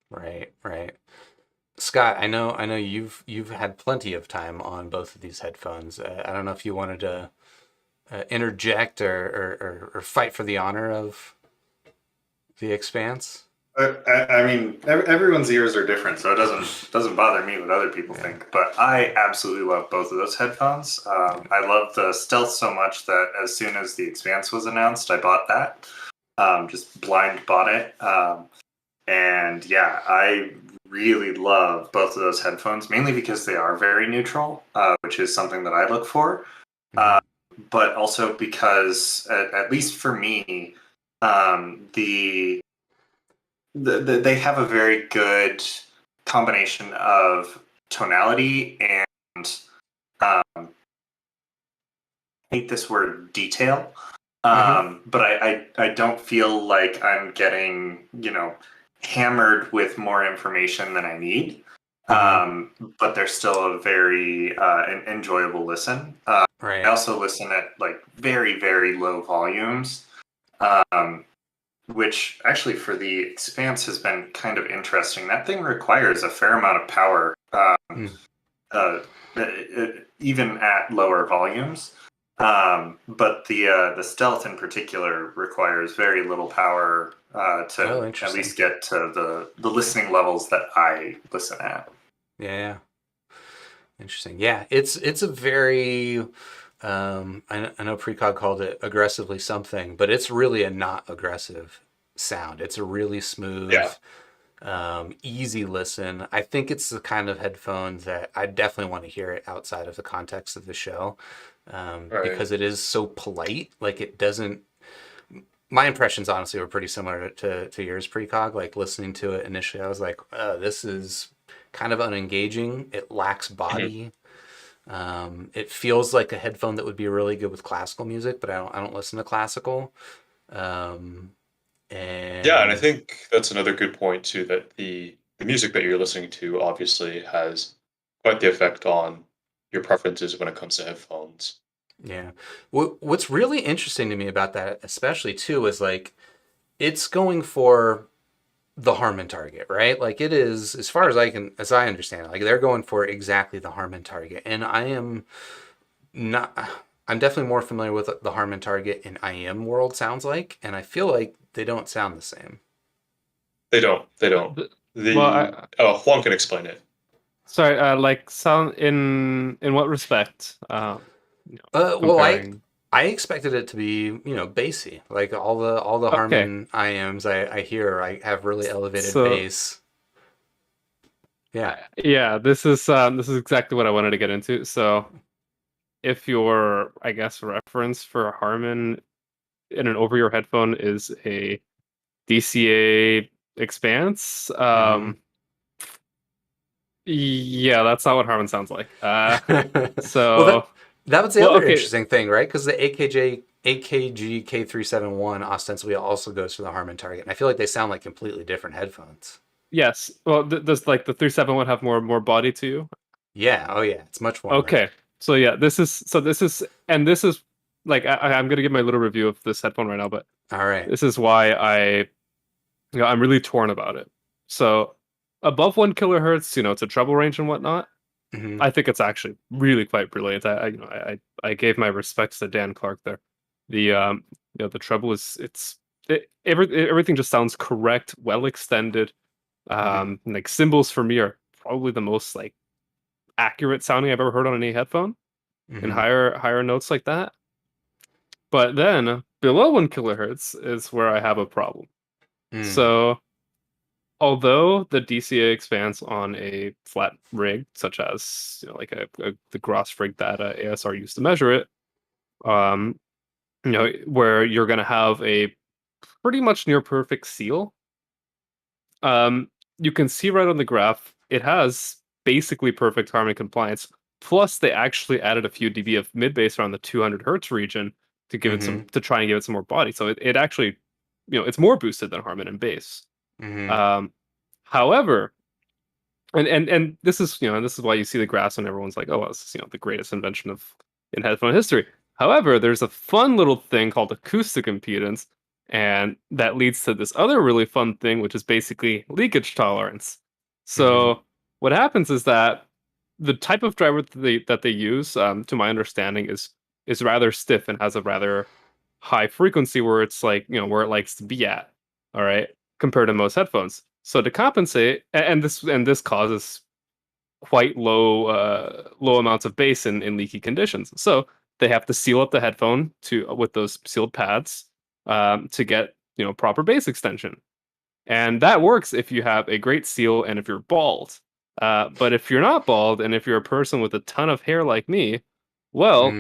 Right. Scott, I know you've had plenty of time on both of these headphones. I don't know if you wanted to interject or fight for the honor of the Expanse. I mean, everyone's ears are different, so it doesn't bother me what other people think. But I absolutely love both of those headphones. I love the Stealth so much that as soon as the Expanse was announced, I bought that. Just blind bought it. And yeah, I really love both of those headphones, mainly because they are very neutral, which is something that I look for. But also because, at least for me, they have a very good combination of tonality and I hate this word, detail. But I don't feel like I'm getting, hammered with more information than I need. But they're still a very enjoyable listen. Right. I also listen at like very, very low volumes. Which actually for the Expanse has been kind of interesting. That thing requires a fair amount of power, even at lower volumes. But the Stealth in particular requires very little power to at least get to the listening levels that I listen at. Yeah. Interesting. Yeah, it's a very I know Precog called it aggressively something, but it's really a not aggressive sound. It's a really smooth, easy listen. I think it's the kind of headphone that I definitely want to hear it outside of the context of the show, because it is so polite. Like it doesn't. My impressions honestly were pretty similar to yours, Precog. Like listening to it initially, I was like, this is kind of unengaging. It lacks body. It feels like a headphone that would be really good with classical music, but I don't listen to classical. And I think that's another good point too, that the music that you're listening to obviously has quite the effect on your preferences when it comes to headphones. Yeah. What's really interesting to me about that, especially too, is like it's going for the Harman target, right? Like it is, as far as I understand it, like they're going for exactly the Harman target. And I'm definitely more familiar with the Harman target in IM world sounds like, and I feel like they don't sound the same. They don't. Juan can explain it. Sorry, like sound in what respect? Well, I expected it to be, bassy. Like all the Harman IMs I hear, I have really elevated bass. Yeah. Yeah, this is exactly what I wanted to get into. So if your, I guess, reference for Harman in an over-ear headphone is a DCA Expanse, yeah, that's not what Harman sounds like. So well, that was the other interesting thing, right? Because the AKG K371 ostensibly also goes for the Harman target, and I feel like they sound like completely different headphones. Yes. Well, does like the 371 have more body to you? Yeah. Oh yeah, it's much more. Okay. So yeah, this is like I'm gonna give my little review of this headphone right now, but all right, this is why I'm really torn about it. So above 1 kilohertz, it's a treble range and whatnot. I think it's actually really quite brilliant. I gave my respects to Dan Clark there. The the treble is everything just sounds correct, well extended. Like cymbals for me are probably the most like accurate sounding I've ever heard on any headphone, and higher notes like that. But then below 1 kilohertz is where I have a problem. So although the DCA Expanse on a flat rig, such as like the Gross rig that ASR used to measure it, where you're going to have a pretty much near perfect seal, you can see right on the graph it has basically perfect harmony compliance. Plus, they actually added a few dB of mid bass around the 200 hertz region to give it to try and give it some more body. So it actually, it's more boosted than Harman and bass. However, and this is this is why you see the graphs and everyone's like, oh, well, this is the greatest invention in headphone history. However, there's a fun little thing called acoustic impedance, and that leads to this other really fun thing, which is basically leakage tolerance. So what happens is that the type of driver that they use, to my understanding, is rather stiff and has a rather high frequency where it's like where it likes to be at. All right. compared to most headphones. So to compensate, and this causes quite low amounts of bass in leaky conditions. So they have to seal up the headphone with those sealed pads to get proper bass extension. And that works if you have a great seal and if you're bald. But if you're not bald and if you're a person with a ton of hair like me, well,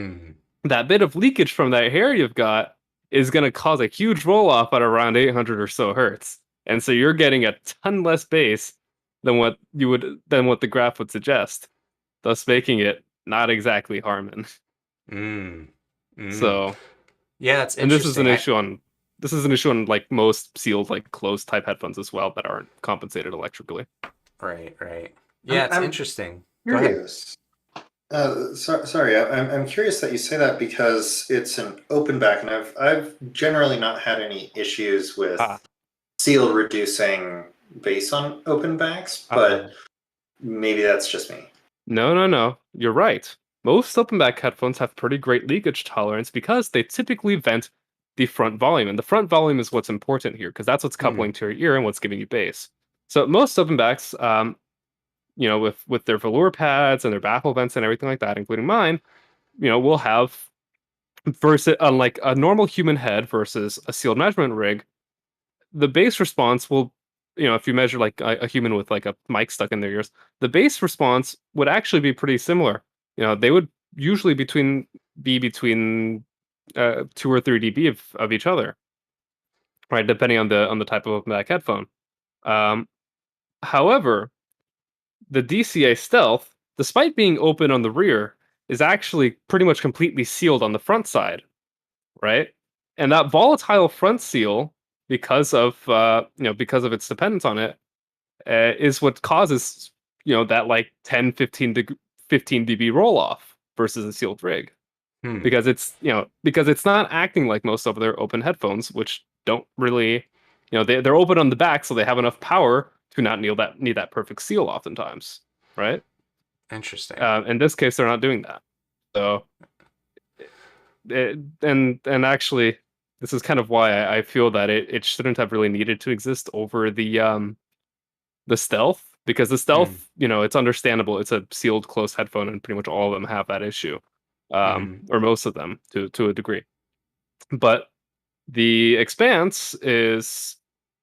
that bit of leakage from that hair you've got is going to cause a huge roll off at around 800 or so hertz. And so you're getting a ton less bass than what the graph would suggest, thus making it not exactly Harman. So yeah, it's interesting. And this is an issue on like most sealed, like closed type headphones as well that aren't compensated electrically. Right. Yeah, it's interesting. Curious. Sorry, I'm curious that you say that because it's an open back, and I've generally not had any issues with seal reducing bass on open backs, but maybe that's just me. No. You're right. Most open back headphones have pretty great leakage tolerance because they typically vent the front volume, and the front volume is what's important here because that's what's coupling to your ear and what's giving you bass. So most open backs, with their velour pads and their baffle vents and everything like that, including mine, will have unlike a normal human head versus a sealed measurement rig, the bass response will, if you measure like a human with like a mic stuck in their ears, the bass response would actually be pretty similar. They would usually be between 2 or 3 dB of each other, right? Depending on the type of open back headphone. However, the DCA Stealth, despite being open on the rear, is actually pretty much completely sealed on the front side, right? And that volatile front seal, because of its dependence on it, is what causes that like 10, 15 dB roll off versus a sealed rig, because it's not acting like most of their open headphones, which don't really, they're open on the back, so they have enough power to not need that perfect seal oftentimes, right? Interesting. In this case, they're not doing that. So, and actually, this is kind of why I feel that it shouldn't have really needed to exist over the Stealth, because the Stealth, it's understandable. It's a sealed close headphone, and pretty much all of them have that issue, or most of them to a degree. But the Expanse is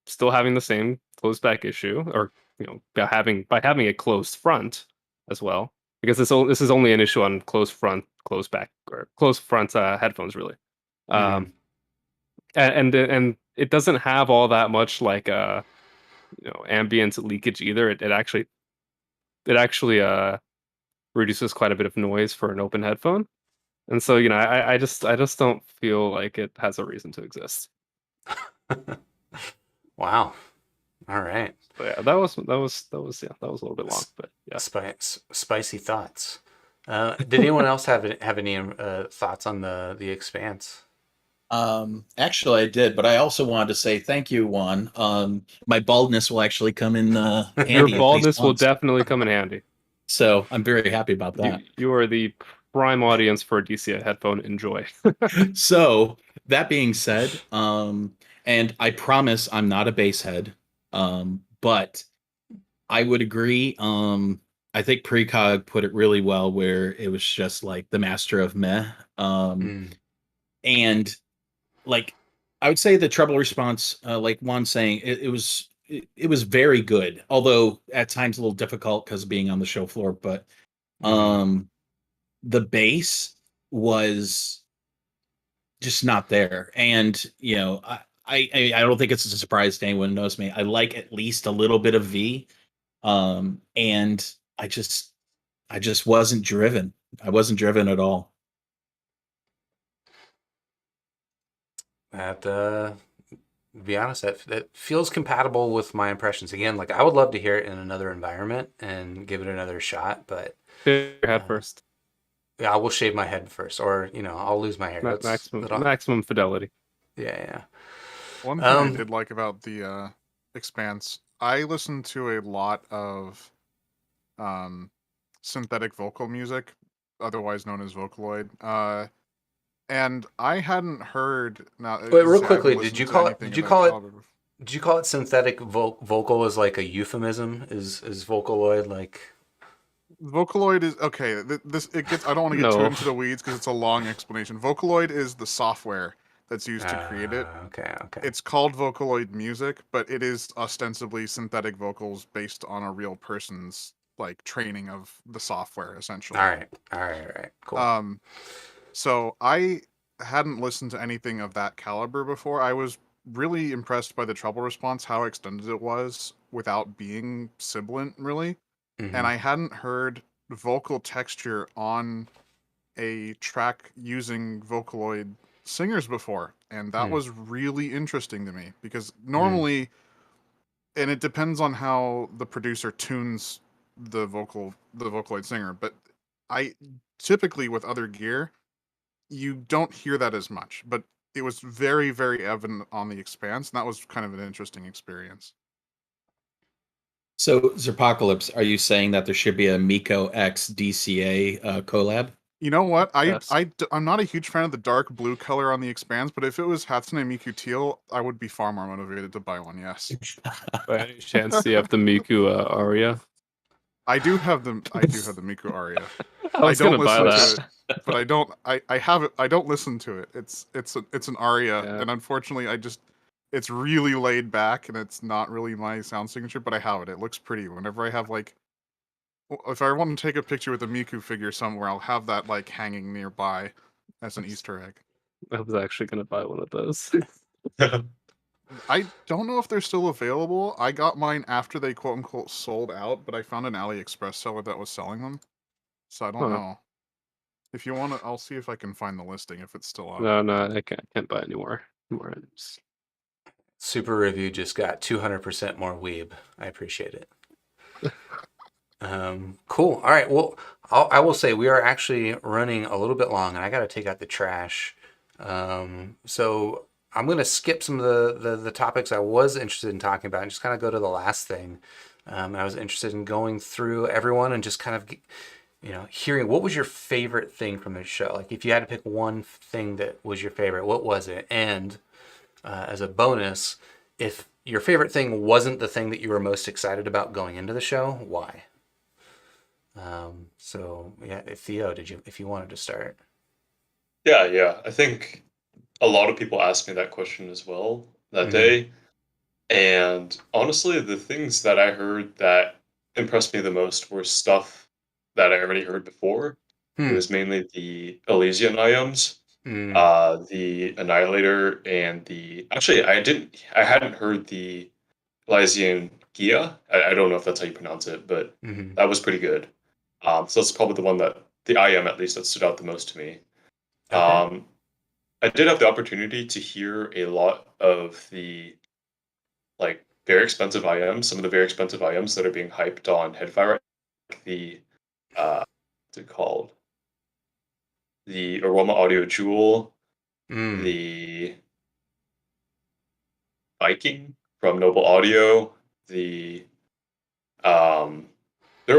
still having the same closed back issue, or by having a closed front as well, because this is only an issue on closed front, closed back, or closed front headphones really. And it doesn't have all that much like ambient leakage either. It actually reduces quite a bit of noise for an open headphone, and so I just don't feel like it has a reason to exist. Wow. All right. But yeah, that was a little bit long, but yeah. Spicy thoughts. Did anyone else have any thoughts on the Expanse? Actually, I did, but I also wanted to say thank you, Juan. My baldness will actually come in handy. Your baldness will definitely come in handy. So I'm very happy about that. You are the prime audience for a DCA headphone. Enjoy. So that being said, and I promise I'm not a bass head, but I would agree. I think Precog put it really well, where it was just like the master of meh. And like, I would say the treble response, like Juan saying, it was very good, although at times a little difficult because of being on the show floor. But the bass was just not there, and I don't think it's a surprise to anyone who knows me. I like at least a little bit of V, and I just wasn't driven. I wasn't driven at all. That, to be honest, that feels compatible with my impressions. Again, like I would love to hear it in another environment and give it another shot, but Shave your head first. Yeah, I will shave my head first, or I'll lose my hair. Maximum fidelity. Yeah. One thing I did like about the Expanse, I listened to a lot of synthetic vocal music, otherwise known as Vocaloid. And I hadn't heard. Now, wait, real quickly, did you call it Did you call it synthetic vocal as like a euphemism? Is Vocaloid like? Vocaloid is okay. This it gets. I don't want to get too No. into the weeds because it's a long explanation. Vocaloid is the software that's used to create it. Okay. It's called Vocaloid music, but it is ostensibly synthetic vocals based on a real person's like training of the software, essentially. All right. Cool. So I hadn't listened to anything of that caliber before. I was really impressed by the treble response, how extended it was without being sibilant, really. Mhm. And I hadn't heard vocal texture on a track using Vocaloid singers before, and that was really interesting to me because normally, and it depends on how the producer tunes the Vocaloid singer, but I typically with other gear, you don't hear that as much, but it was very, very evident on the Expanse, and that was kind of an interesting experience. So, Zerpocalypse, are you saying that there should be a Miko X DCA collab? You know what? Yes. I'm not a huge fan of the dark blue color on the Expanse, but if it was Hatsune Miku Teal, I would be far more motivated to buy one, yes. By any chance, do you have the Miku aria? I do have the Miku aria. I was gonna buy listen that. to it, but I don't I have it I don't listen to it. It's an aria, Yeah. and unfortunately it's really laid back and it's not really my sound signature, but I have it. It looks pretty. Whenever I have like if I want to take a picture with a Miku figure somewhere, I'll have that like hanging nearby as an Easter egg. I was actually gonna buy one of those. I don't know if they're still available. I got mine after they quote unquote sold out, but I found an AliExpress seller that was selling them. So I don't know. If you want to, I'll see if I can find the listing if it's still up. No, I can't buy any more items. Super Review just got 200% more weeb. I appreciate it. Cool. All right. Well, I will say we are actually running a little bit long, and I got to take out the trash. So I'm going to skip some of the topics I was interested in talking about and just kind of go to the last thing. I was interested in going through everyone and just kind of, hearing what was your favorite thing from the show. Like if you had to pick one thing that was your favorite, what was it? And as a bonus, if your favorite thing wasn't the thing that you were most excited about going into the show, why? So yeah, Theo, if you wanted to start? Yeah. I think a lot of people asked me that question as well that day. And honestly, the things that I heard that impressed me the most were stuff that I already heard before. It was mainly the Elysian items, the Annihilator, and I hadn't heard the Elysian Gia. I don't know if that's how you pronounce it, but that was pretty good. So that's probably the one the IM at least that stood out the most to me. Okay. I did have the opportunity to hear a lot of the like very expensive IMs, some of the very expensive IMs that are being hyped on Headfire, like the what's it called? The Aroma Audio Jewel, the Viking from Noble Audio, there are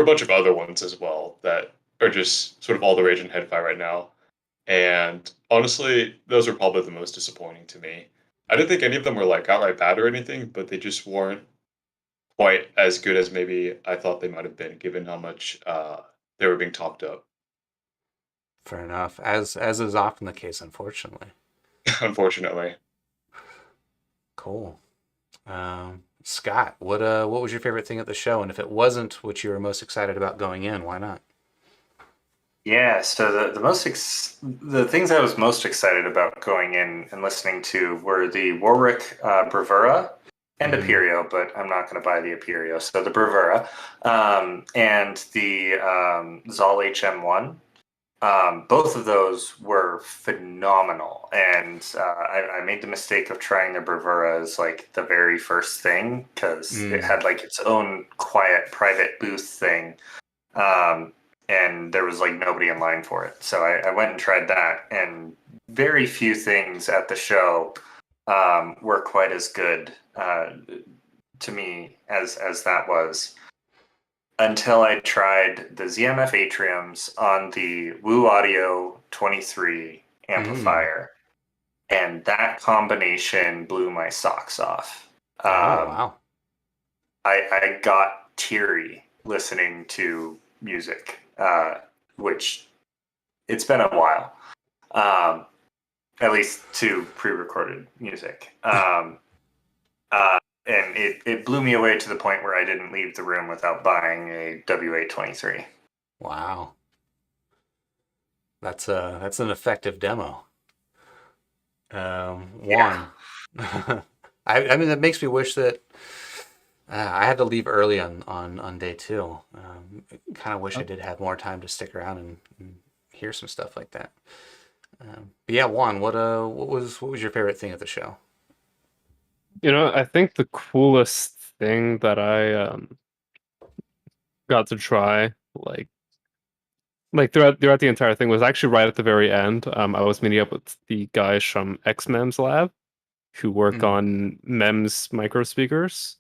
a bunch of other ones as well that are just sort of all the rage in Headfire right now. And honestly, those are probably the most disappointing to me. I didn't think any of them were like outright bad or anything, but they just weren't quite as good as maybe I thought they might have been, given how much they were being talked up. Fair enough. As is often the case, unfortunately. Unfortunately. Cool. Scott, what was your favorite thing at the show? And if it wasn't what you were most excited about going in, why not? Yeah, so the things I was most excited about going in and listening to were the Warwick Bravura and Aperio, but I'm not going to buy the Aperio, so the Bravura, and the Zal HM1. Both of those were phenomenal, and I made the mistake of trying the Bravura as like the very first thing because it had like its own quiet private booth thing. And there was like nobody in line for it. So I went and tried that, and very few things at the show were quite as good to me as that was until I tried the ZMF Atriums on the Woo Audio 23 amplifier. And that combination blew my socks off. Oh, wow. I got teary listening to music, which it's been a while, at least to pre-recorded music. And it blew me away to the point where I didn't leave the room without buying a WA-23. Wow. That's an effective demo. Juan. I mean, that makes me wish that I had to leave early on day 2. Kind of wish I did have more time to stick around and hear some stuff like that. But yeah, Juan, what was your favorite thing at the show? I think the coolest thing that I got to try, like throughout the entire thing, was actually right at the very end. I was meeting up with the guys from XMEMS Lab who work on MEMS micro speakers,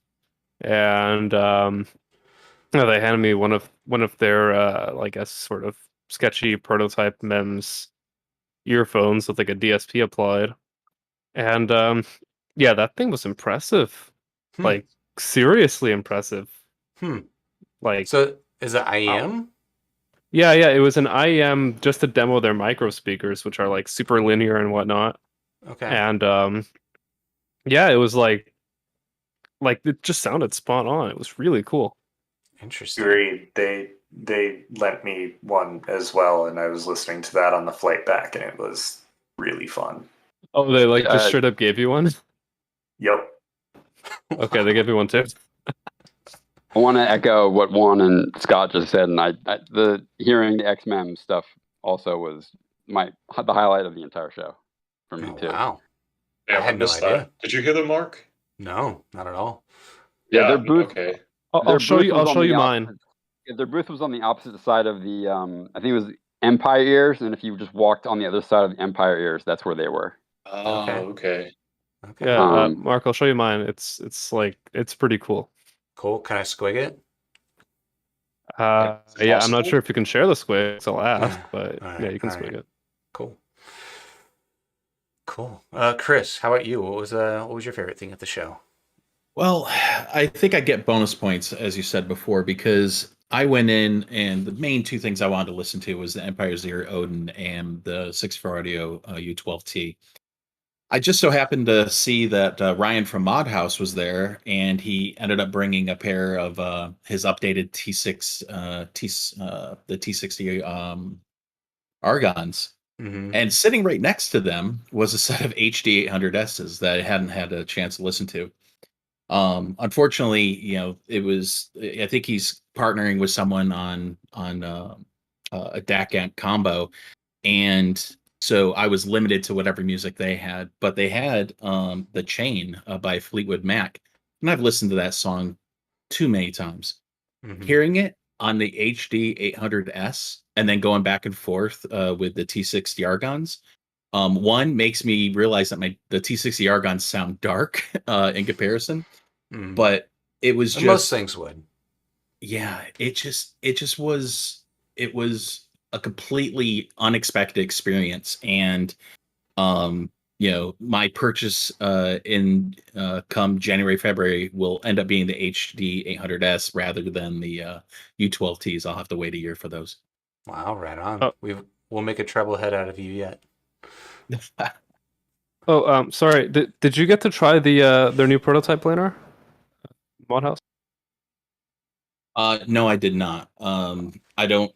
and they handed me one of their I guess sort of sketchy prototype MEMS earphones with like a DSP applied, and yeah, that thing was impressive, like seriously impressive. Like, So is it IEM? yeah, it was an IEM just to demo their micro speakers, which are like super linear and whatnot. Okay. And yeah, it was like it just sounded spot on. It was really cool. Interesting. Agreed. They lent me one as well, and I was listening to that on the flight back, and it was really fun. Oh, they like just straight up gave you one? Yep. Okay, they gave you one too. I want to echo what Juan and Scott just said, and the hearing the XMEM stuff also was the highlight of the entire show for me too. Wow. Yeah, I had no missed idea. that. Did you hear them, Mark? No, not at all. Yeah, their booth. Okay. I'll show you mine. Their booth was on the opposite side of the I think it was Empire Ears, and if you just walked on the other side of the Empire Ears, that's where they were. Oh, okay. Yeah, Mark, I'll show you mine. It's pretty cool. Cool. Can I squig it? Yeah, I'm not sure if you can share the squigs. I'll ask, but All right, yeah, you can all squig right. it. Cool. Chris, how about you? What was your favorite thing at the show? Well, I think I get bonus points, as you said before, because I went in and the main 2 things I wanted to listen to was the Empire's Ear Odin and the 6-4 Audio U12T. I just so happened to see that Ryan from Mod House was there, and he ended up bringing a pair of his updated T6, the T60 Argons. And sitting right next to them was a set of HD 800Ss that I hadn't had a chance to listen to. Unfortunately, it was. I think he's partnering with someone on a DAC amp combo, and so I was limited to whatever music they had. But they had The Chain by Fleetwood Mac, and I've listened to that song too many times. Hearing it on the HD 800S and then going back and forth with the T60 Argons, one makes me realize that the T60 Argons sound dark in comparison, but it was just most things would. Yeah, it was a completely unexpected experience, and my purchase in come January, February will end up being the HD 800S rather than the U12Ts. I'll have to wait a year for those. Wow, right on. We'll make a treble head out of you yet. Sorry. Did you get to try their new prototype planar, Mod House? No, I did not. I don't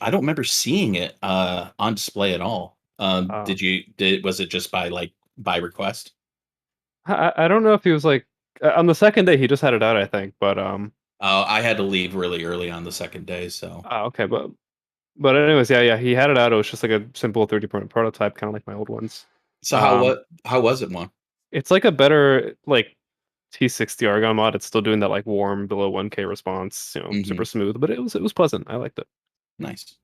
remember seeing it on display at all. Was it just by request? I don't know if he was on the second day he just had it out, I think, but I had to leave really early on the second day, so. Okay, but anyways, yeah, he had it out. It was just like a simple 30-point prototype, kind of like my old ones. So how was it, Juan? It's like a better T60 Argon mod. It's still doing that warm below 1K response, super smooth, but it was pleasant. I liked it. Nice.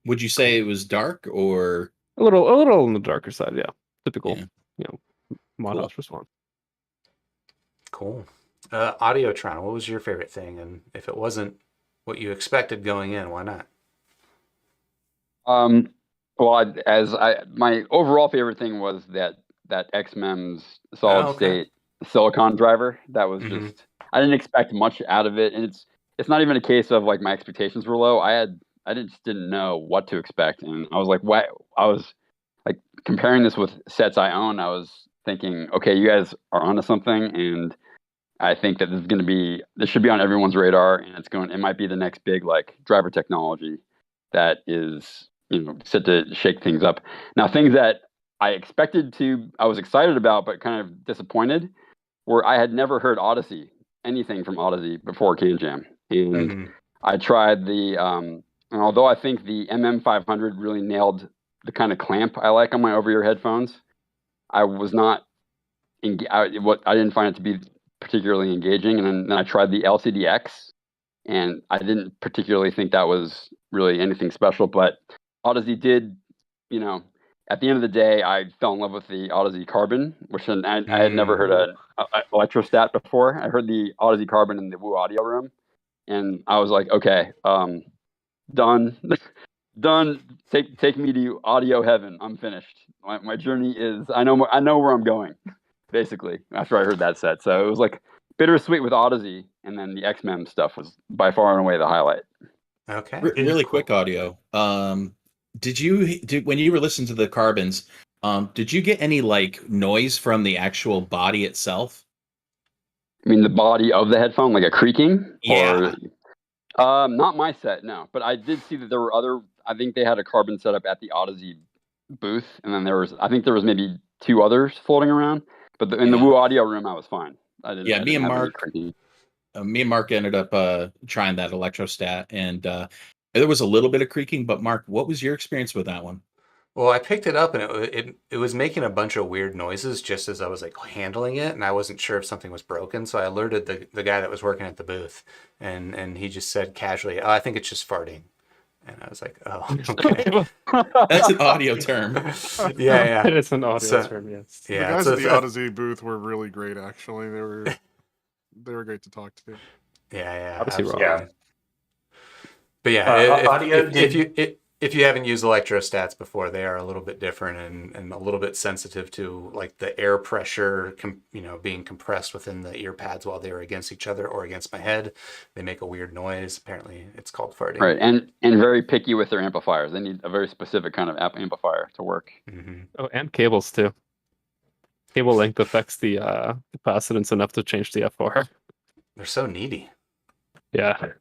Would you say it was dark or a little on the darker side? Yeah, typical, Mod House response. Cool. Audiotron, what was your favorite thing? And if it wasn't what you expected going in, why not? Well, my overall favorite thing was that XMEMS solid state silicon driver. That was Mhm. just I didn't expect much out of it, and it's not even a case of like my expectations were low. I just didn't know what to expect, and I was like, what? I was like comparing this with sets I own. I was thinking, okay, you guys are onto something, and I think that this should be on everyone's radar, and it might be the next big like driver technology that is set to shake things up. Now, things that I was excited about, but kind of disappointed, were I had never heard anything from Odyssey before CanJam, and Mhm. I tried and although I think the MM500 really nailed the kind of clamp I like on my over-ear headphones, I was not I didn't find it to be particularly engaging. And then I tried the LCDX, and I didn't particularly think that was really anything special. But Odyssey did, at the end of the day, I fell in love with the Odyssey Carbon, which I had never heard a electrostat before. I heard the Odyssey Carbon in the Woo Audio room, and I was like, okay, done. Done. Take me to audio heaven. I'm finished. My journey is. I know where I'm going. Basically, after I heard that set, so it was like bittersweet with Odyssey, and then the XMEM stuff was by far and away the highlight. Okay. Really quick audio. When you were listening to the Carbons, did you get any like noise from the actual body itself? I mean, the body of the headphone, like a creaking? Yeah. Not my set, no. But I did see that there were other. I think they had a Carbon setup at the Odyssey booth, and then I think there was maybe 2 others floating around. But in the Woo Audio room, I was fine. I didn't have any creaking. Me and Mark ended up trying that electrostat, and there was a little bit of creaking. But Mark, what was your experience with that one? Well, I picked it up and it was making a bunch of weird noises just as I was like handling it, and I wasn't sure if something was broken. So I alerted the guy that was working at the booth, and he just said casually, "Oh, I think it's just farting." And I was like, "Oh, okay." That's an audio term. Yeah. It's an audio term, yes. The guys at the Odyssey booth were really great. Actually, they were great to talk to. Yeah, Absolutely. Yeah. But yeah, audio if you haven't used electrostats before, they are a little bit different and a little bit sensitive to like the air pressure, being compressed within the ear pads while they are against each other or against my head. They make a weird noise. Apparently, it's called farting. Right, and very picky with their amplifiers. They need a very specific kind of amplifier to work. Mm-hmm. Oh, and cables too. Cable length affects the capacitance enough to change the FR. They're so needy. Yeah.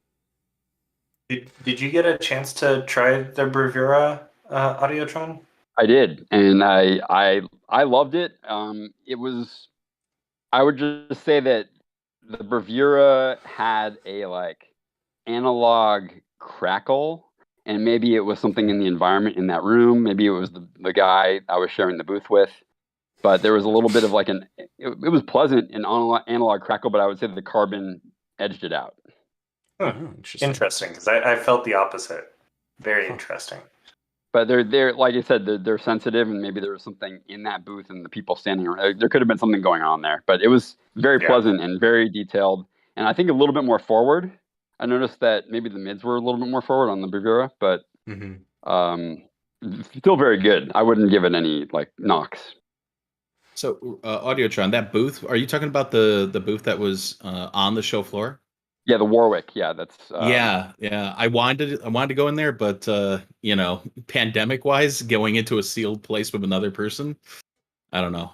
Did you get a chance to try the Bravura Audiotron? I did, and I loved it. I would just say that the Bravura had a like analog crackle, and maybe it was something in the environment in that room. Maybe it was the guy I was sharing the booth with. But there was a little bit of like it was pleasant in analog crackle, but I would say the Carbon edged it out. Huh. Interesting, because I felt the opposite. Very interesting. But they're like I said, they're sensitive, and maybe there was something in that booth and the people standing around. There could have been something going on there, but it was very pleasant and very detailed, and I think a little bit more forward. I noticed that maybe the mids were a little bit more forward on the Bravura, but still very good. I wouldn't give it any like knocks. So, Audiotron, that booth, are you talking about the booth that was on the show floor? Yeah, the Warwick. Yeah, that's. Yeah. I wanted to go in there, but pandemic wise, going into a sealed place with another person, I don't know.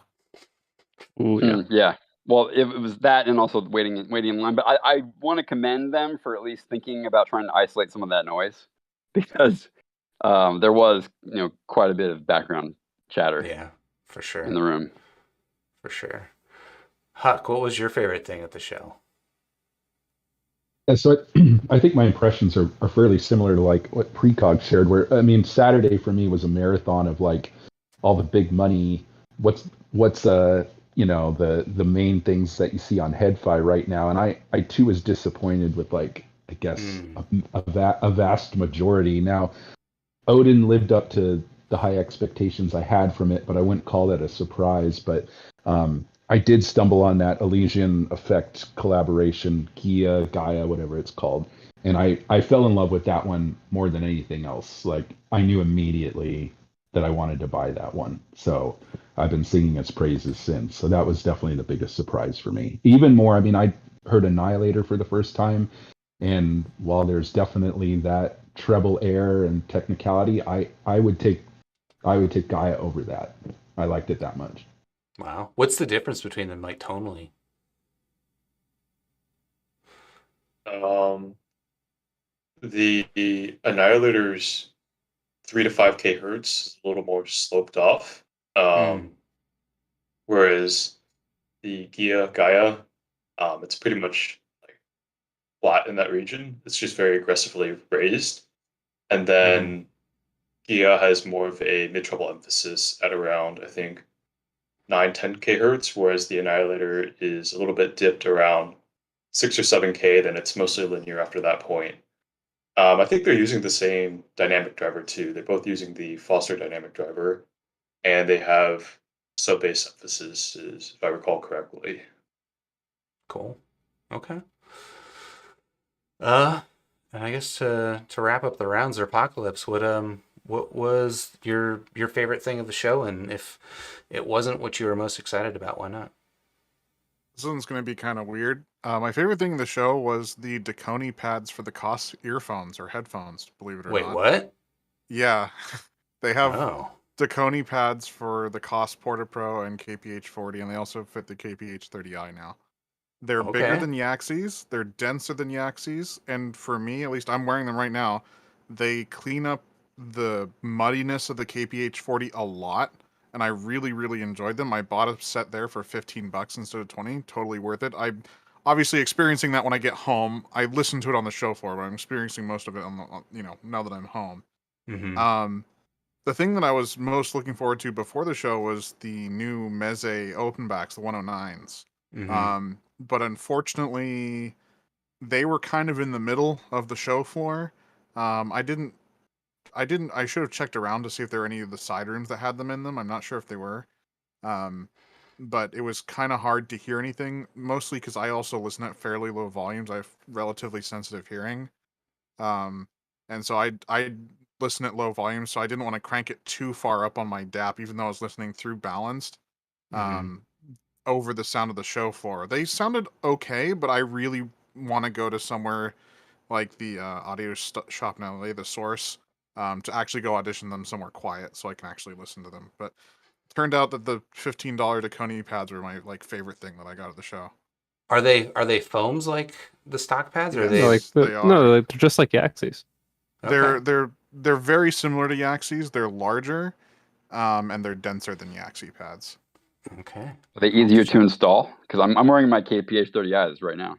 Ooh, yeah. Yeah. Well, it was that, and also waiting in line. But I want to commend them for at least thinking about trying to isolate some of that noise, because there was quite a bit of background chatter. Yeah, for sure. In the room. For sure. Huck, what was your favorite thing at the show? Yeah, so I think my impressions are fairly similar to like what Precog shared, where I mean Saturday for me was a marathon of like all the big money, what's the main things that you see on HeadPhi right now, and I too was disappointed with like I guess a vast majority. Now Odin lived up to the high expectations I had from it, but I wouldn't call that a surprise. But I did stumble on that Elysian Effect collaboration, Gaia, whatever it's called. And I fell in love with that one more than anything else. Like I knew immediately that I wanted to buy that one. So I've been singing its praises since. So that was definitely the biggest surprise for me. Even more, I mean, I heard Annihilator for the first time, and while there's definitely that treble air and technicality, I would take Gaia over that. I liked it that much. Wow. What's the difference between them, like tonally? The Annihilator's 3 to 5 kHz is a little more sloped off, whereas the Gaia, it's pretty much like flat in that region. It's just very aggressively raised, and then Gia has more of a mid-treble emphasis at around, I think, 9-10 kHz, whereas the Annihilator is a little bit dipped around 6 or 7K. Then it's mostly linear after that point. I think they're using the same dynamic driver too. They're both using the Foster dynamic driver, and they have sub-bass emphasis, if I recall correctly. Cool. Okay. And I guess to wrap up the rounds or apocalypse, what was your favorite thing of the show, and if it wasn't what you were most excited about, why not? This one's going to be kind of weird. My favorite thing in the show was the Dakoni pads for the COS earphones or headphones, believe it or Wait, not. what? Yeah. They have Oh. Dakoni pads for the COS Porta Pro and KPH40, and they also fit the KPH30i now. They're bigger Okay. than Yaxies, they're denser than Yaxies, and for me, at least I'm wearing them right now, they clean up the muddiness of the KPH40 a lot, and I really, really enjoyed them. I bought a set there for $15 instead of 20. Totally worth it. I'm obviously experiencing that when I get home. I listen to it on the show floor, but I'm experiencing most of it now that I'm home. The thing that I was most looking forward to before the show was the new Meze Openbacks, the 109s. But unfortunately, they were kind of in the middle of the show floor. I should have checked around to see if there were any of the side rooms that had them in them. I'm not sure if they were. But it was kind of hard to hear anything, mostly because I also listen at fairly low volumes. I have relatively sensitive hearing. And so I listen at low volumes, so I didn't want to crank it too far up on my DAP, even though I was listening through balanced. Over the sound of the show floor. They sounded okay, but I really want to go to somewhere like the audio shop in LA, the Source, to actually go audition them somewhere quiet so I can actually listen to them. But it turned out that the $15 Dakoni pads were my favorite thing that I got at the show. Are they foams like the stock pads, or are Yes, they? they are. No, they're just like Yaxies. Okay. They're very similar to Yaxies. They're larger, and they're denser than Yaxie pads. Okay. Are they easier to install? Because I'm wearing my KPH30Is right now.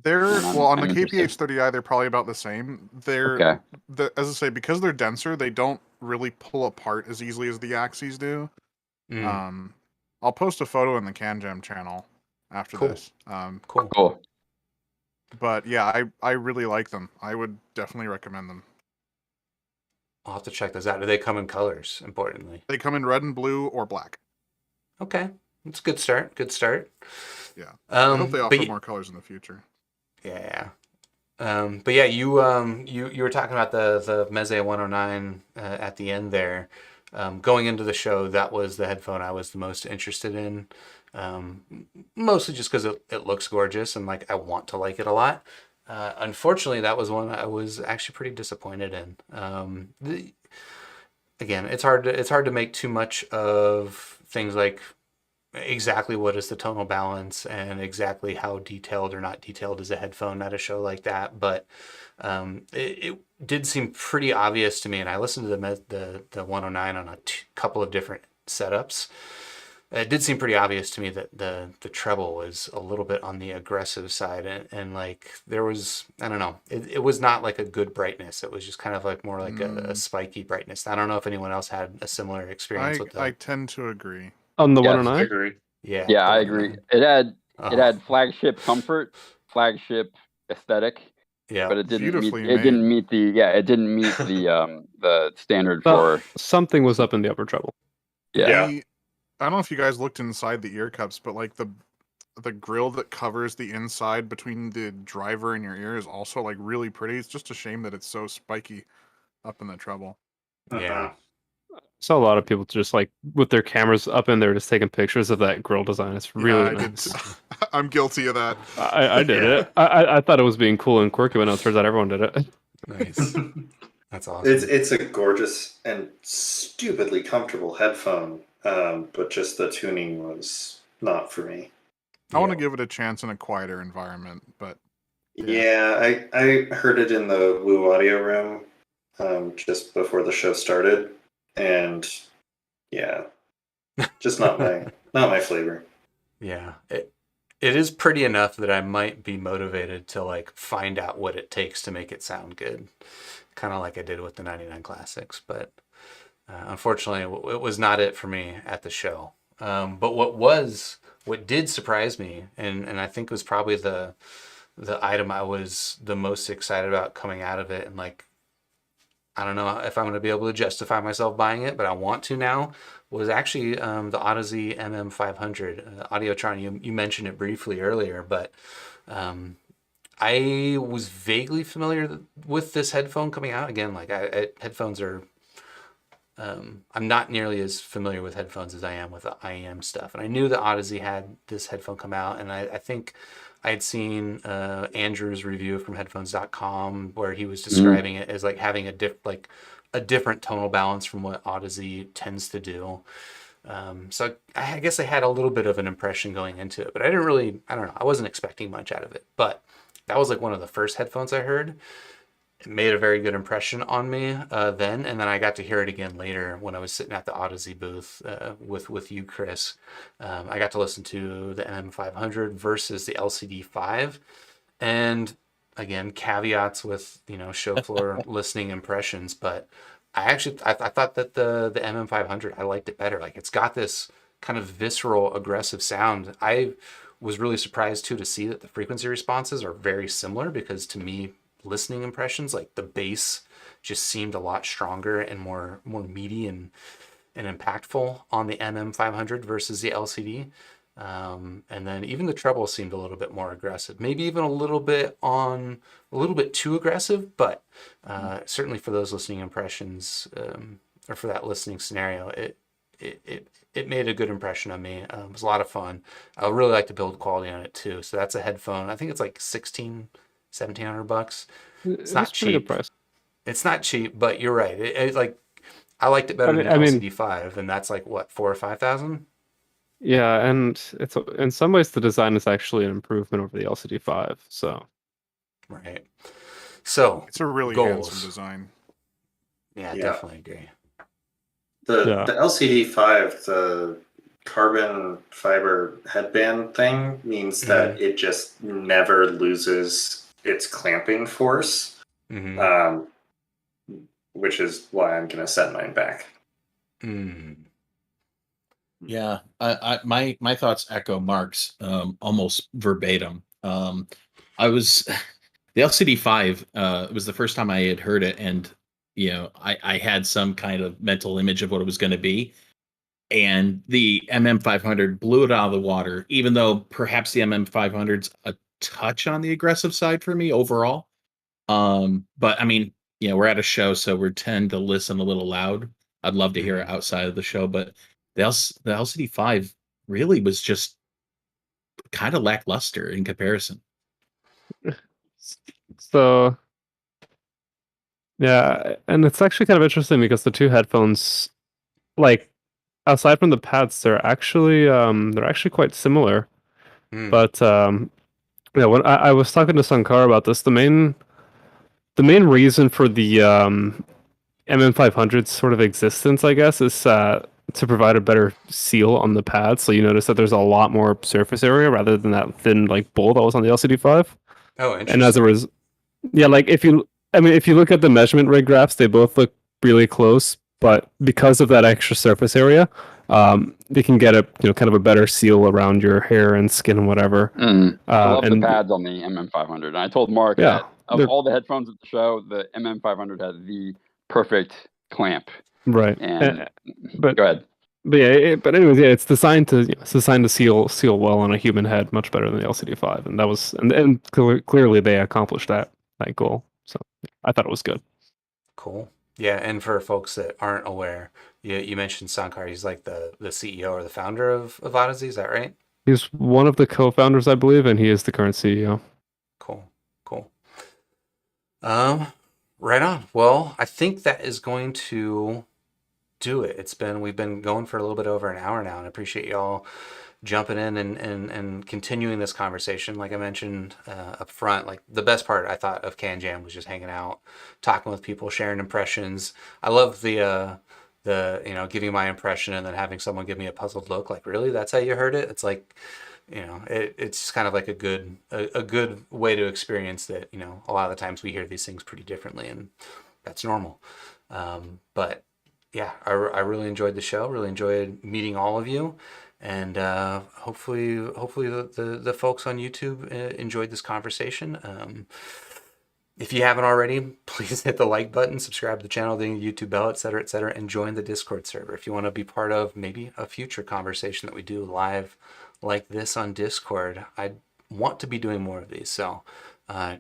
On the interested. KPH30i, they're probably about the same. Okay. As I say, because they're denser, they don't really pull apart as easily as the Yaxies do. I'll post a photo in the CanJam channel after this. Cool. But yeah, I really like them. I would definitely recommend them. I'll have to check those out. Do they come in colors, importantly? They come in red and blue or black. Okay. That's a good start. Good start. Yeah. I hope they offer but more colors in the future. Yeah. But yeah, you were talking about the Meze 109 at the end there. Going into the show, that was the headphone I was the most interested in. Mostly just because it looks gorgeous and like I want to like it a lot. Unfortunately, that was one I was actually pretty disappointed in. Again, it's hard to make too much of things like exactly what is the tonal balance and exactly how detailed or not detailed is a headphone at a show like that. But it did seem pretty obvious to me, and I listened to the 109 on a couple of different setups. It did seem pretty obvious to me that the treble was a little bit on the aggressive side, and like there was, I don't know, it was not like a good brightness. It was just kind of like more like a spiky brightness. I don't know if anyone else had a similar experience with that. I tend to agree. On the I 109? agree. Yeah, Yeah, I agree. It had flagship comfort, flagship aesthetic, Yeah, but it didn't Beautifully meet. It didn't meet the standard for. Something was up in the upper treble. Yeah. I don't know if you guys looked inside the ear cups, but like the grill that covers the inside between the driver and your ear is also like really pretty. It's just a shame that it's so spiky up in the treble. yeah. saw a lot of people just like with their cameras up in there, just taking pictures of that grill design. It's really I did. nice. I'm guilty of that. I did Yeah. it. I thought it was being cool and quirky, but no, it turns out everyone did it. Nice. That's awesome. It's a gorgeous and stupidly comfortable headphone, but just the tuning was not for me. I want to give it a chance in a quieter environment, but Yeah, I heard it in the Woo Audio room just before the show started, and yeah, just not my flavor. Yeah, it is pretty enough that I might be motivated to like find out what it takes to make it sound good, kind of like I did with the 99 Classics. But unfortunately, it was not it for me at the show. But what did surprise me, and I think was probably the item I was the most excited about coming out of it, and like, I don't know if I'm going to be able to justify myself buying it, but I want to now, was actually the Odyssey MM500. Audiotron, you mentioned it briefly earlier, but I was vaguely familiar with this headphone coming out. Again, like headphones are, I'm not nearly as familiar with headphones as I am with the IEM stuff. And I knew that Odyssey had this headphone come out, and I think I had seen Andrew's review from headphones.com where he was describing it as like having a different tonal balance from what Odyssey tends to do. So I guess I had a little bit of an impression going into it, but I don't know, I wasn't expecting much out of it. But that was like one of the first headphones I heard. It made a very good impression on me then, and then I got to hear it again later when I was sitting at the Odyssey booth with you, Chris. I got to listen to the MM500 versus the LCD5, and again, caveats with show floor listening impressions, but I thought that the MM500, I liked it better. Like, it's got this kind of visceral, aggressive sound. I was really surprised too to see that the frequency responses are very similar, because to me, listening impressions, like the bass just seemed a lot stronger and more meaty and impactful on the MM500 versus the LCD. And then even the treble seemed a little bit more aggressive, maybe even a little bit too aggressive, but certainly for those listening impressions, or for that listening scenario, it made a good impression on me. It was a lot of fun. I really like the build quality on it too. So that's a headphone. I think it's like $1,700. It's not cheap. It's not cheap, but you're right. It like, I liked it better than LCD5, and that's like what, 4,000 or 5,000. Yeah, and it's in some ways the design is actually an improvement over the LCD5. So, right. So it's a really handsome design. Yeah, definitely agree. The LCD5, the carbon fiber headband thing, means that it just never loses its clamping force, which is why I'm gonna set mine back. Yeah, my thoughts echo Mark's almost verbatim. I was the LCD5 was the first time I had heard it, and I had some kind of mental image of what it was going to be, and the MM500 blew it out of the water. Even though perhaps the MM500's a touch on the aggressive side for me overall, but I mean, we're at a show, so we tend to listen a little loud. I'd love to hear it outside of the show, but the LCD5 really was just kind of lackluster in comparison. So, yeah, and it's actually kind of interesting because the two headphones, like, aside from the pads, they're actually quite similar. But when I was talking to Sankar about this, the main reason for the MM500's sort of existence, I guess, is to provide a better seal on the pads. So you notice that there's a lot more surface area rather than that thin like bowl that was on the LCD5. Oh, interesting. And as a result, like if you look at the measurement rig graphs, they both look really close, but because of that extra surface area, they can get a kind of a better seal around your hair and skin and whatever. I love the pads on the MM500, and I told Mark that of all the headphones at the show, the MM500 had the perfect clamp. Right. But go ahead. But anyways, it's designed to seal well on a human head much better than the LCD5, and that was clearly they accomplished that goal. So I thought it was good. Cool. Yeah, and for folks that aren't aware, you mentioned Sankar. He's like the CEO or the founder of Odyssey. Is that right? He's one of the co-founders, I believe, and he is the current CEO. Cool. Right on. Well, I think that is going to do it. We've been going for a little bit over an hour now, and I appreciate y'all jumping in and continuing this conversation. Like I mentioned up front, like the best part I thought of CanJam was just hanging out, talking with people, sharing impressions. I love the giving my impression and then having someone give me a puzzled look, like, really, that's how you heard it? It's like, it's kind of like a good way to experience that. A lot of the times we hear these things pretty differently, and that's normal. But yeah, I really enjoyed the show, really enjoyed meeting all of you. And hopefully the folks on YouTube enjoyed this conversation. If you haven't already, please hit the like button, subscribe to the channel, ding the YouTube bell, etc., and join the Discord server if you want to be part of maybe a future conversation that we do live like this on Discord. I want to be doing more of these, so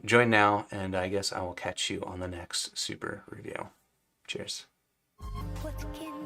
join now, and I guess I will catch you on the next super review. Cheers. What can